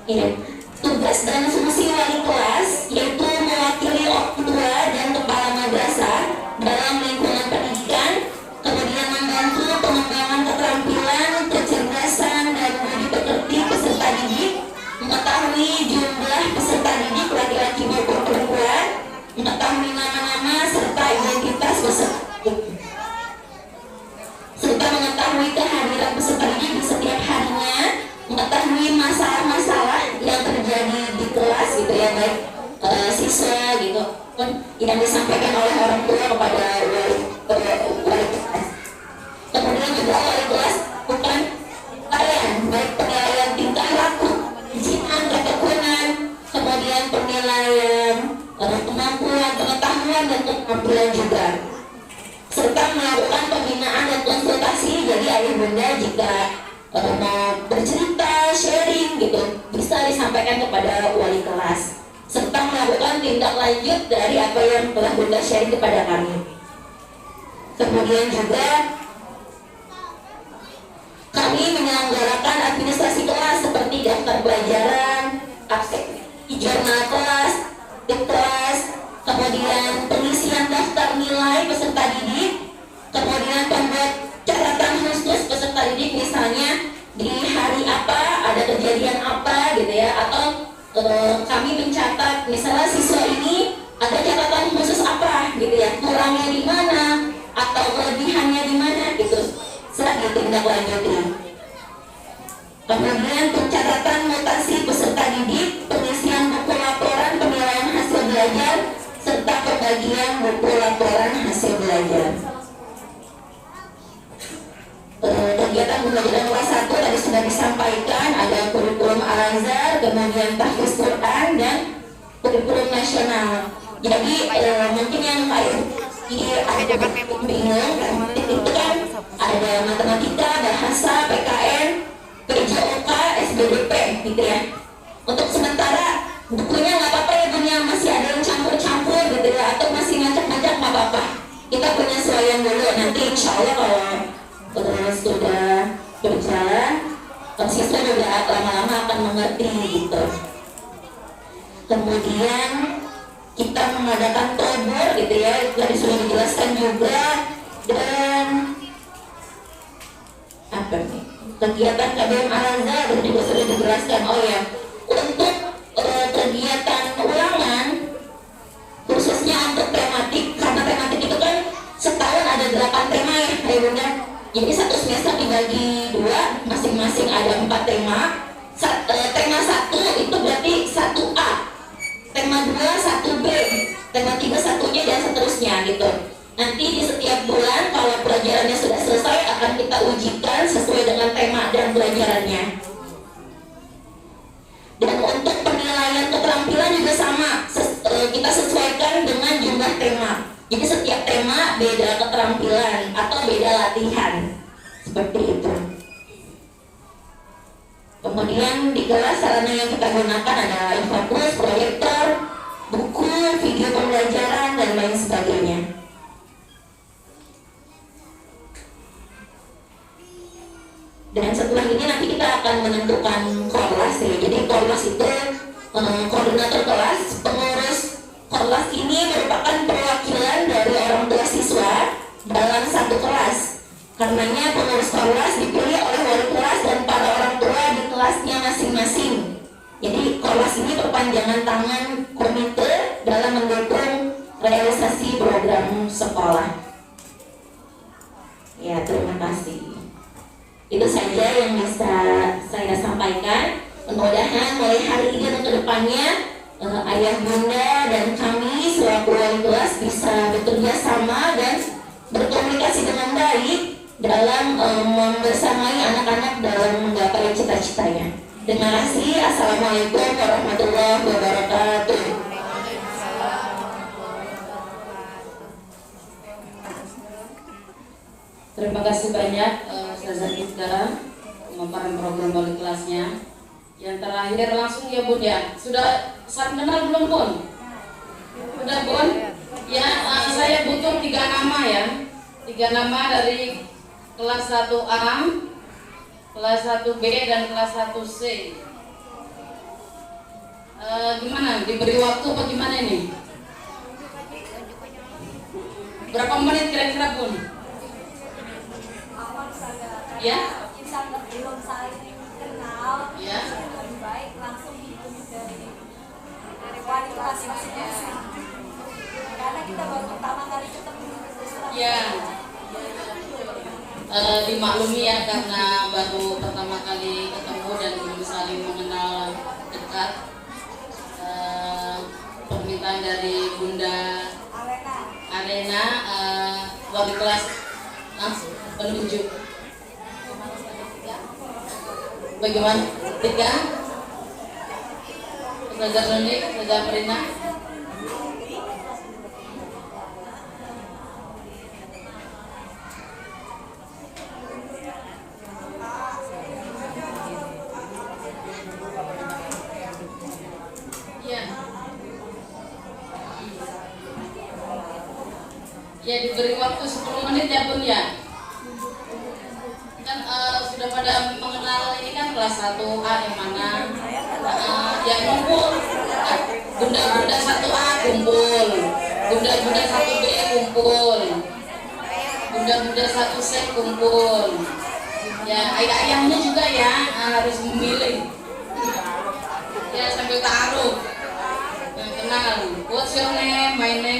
1 ya, tugas dan fungsi wali kelas yaitu mewakili orang tua dan kepala madrasah dalam lingkungan pendidikan, kemudian membantu pengembangan keterampilan, kecerdasan dan budi pekerti peserta didik, mengetahui jumlah peserta didik laki-laki maupun perempuan, mengetahui nama-nama serta identitas peserta didik, serta mengetahui kehadiran peserta didik di setiap harinya, mengetahui masalah-masalah yang terjadi di kelas gitu ya, baik siswa gitu yang disampaikan oleh orang tua kepada wali kelas. Kemudian juga wali kelas bukan penilaian, baik penilaian tingkah laku, kejinan, ketekunan, kemudian penilaian kemampuan, pengetahuan dan keterampilan juga, serta melakukan pembinaan dan konsultasi. Jadi ayah bunda jika mau bercerita, sharing gitu, bisa disampaikan kepada wali kelas, serta melakukan tindak lanjut dari apa yang telah bunda sharing kepada kami. Kemudian juga kami menyelenggarakan administrasi kelas seperti daftar pelajaran, absen, jurnal kelas, kelas, kemudian pengisian daftar nilai peserta didik, kemudian pembuat catatan khusus peserta didik, misalnya di hari apa ada kejadian apa gitu ya, atau kami mencatat misalnya siswa ini ada catatan khusus apa gitu ya, kurangnya di mana atau kelebihannya di mana gitu, serta ditindaklanjuti. Kemudian pencatatan mutasi peserta didik, pengisian buku laporan penilaian hasil belajar, serta pembagian buku laporan hasil belajar. Kegiatan pembelajaran kelas 1 tadi sudah disampaikan, ada kurikulum Al-Azhar, kemudian tahfiz Quran dan kurikulum nasional. Jadi mungkin yang bingung itu kan ada matematika, bahasa, PKN, PJOK, SBDP gitu ya. Untuk sementara bukunya nggak apa-apa ya dunia, masih ada yang campur-campur gitu ya, atau masih ngacak-ngacak nggak apa-apa. Kita penyesuaian dulu, nanti insya Allah kalau sudah berjalan, siswa juga lama-lama akan mengerti gitu. Kemudian kita mengadakan tobor gitu ya, tadi sudah dijelaskan juga. Dan apa nih, kegiatan KBM Al-Azhar juga sudah dijelaskan. Oh ya, untuk kegiatan ulangan khususnya untuk tematik, karena tematik itu kan setahun ada 8 tema ya bunda. Jadi satu semester dibagi 2, masing-masing ada 4 tema. Tema 1 itu berarti 1A, tema 2 1B, tema 3 1-nya dan seterusnya gitu. Nanti di setiap bulan kalau pelajarannya sudah selesai akan kita ujikan sesuai dengan tema dan pelajarannya. Dan untuk penilaian keterampilan juga sama, kita sesuaikan dengan jumlah tema. Jadi setiap tema beda keterampilan atau beda latihan, seperti itu. Kemudian di kelas sarana yang kita gunakan ada infokus, proyektor, buku, video pembelajaran dan lain sebagainya. Dan setelah ini nanti kita akan menentukan korlas ya. Jadi korlas itu koordinator kelas, pengurus korlas ini merupakan perwakilan dari orang tua siswa dalam satu kelas. Karenanya pengurus korlas dipilih oleh wali kelas dan para orang tua di kelasnya masing-masing. Jadi korlas ini perpanjangan tangan komite dalam mendukung realisasi program sekolah. Ya, terima kasih. Itu saja yang bisa saya sampaikan. Mudah-mudahan mulai hari ini dan kedepannya ayah bunda dan kami selaku wali kelas bisa bekerja sama dan berkomunikasi dengan baik dalam membersamai anak-anak dalam menggapai cita-citanya. Terima kasih. Assalamualaikum warahmatullahi wabarakatuh. Terima kasih banyak Ustazah Gifta memaparan program wali kelasnya. Yang terakhir langsung ya Bun ya. Sudah saling kenal belum Bun? Sudah Bun? Ya, saya butuh 3 nama ya. 3 nama dari kelas 1A, kelas 1B dan kelas 1C. Gimana? Diberi waktu apa gimana ini? Berapa menit kira-kira Bun? Ya? Belum saling kenal, Ya. lebih baik langsung hitung dari wali kelas masing-masing. Karena kita baru pertama kali ketemu. Ya. Dimaklumi ya karena baru pertama kali ketemu dan belum saling mengenal dekat. Permintaan dari Bunda Alena, wali kelas langsung penunjuk. Bagaimana? 3? Ustazah Nuni, Ustazah Marina. Ya diberi waktu 10 menit ya Bun ya. Kan sudah pada mengenal ini kan kelas 1A yang mana yang kumpul. Bunda-bunda 1A kumpul, bunda-bunda 1B kumpul, bunda-bunda 1C kumpul. Ya ayah-ayahnya juga ya harus memilih. Ya sambil taruh. Kenal. What's your name? My name.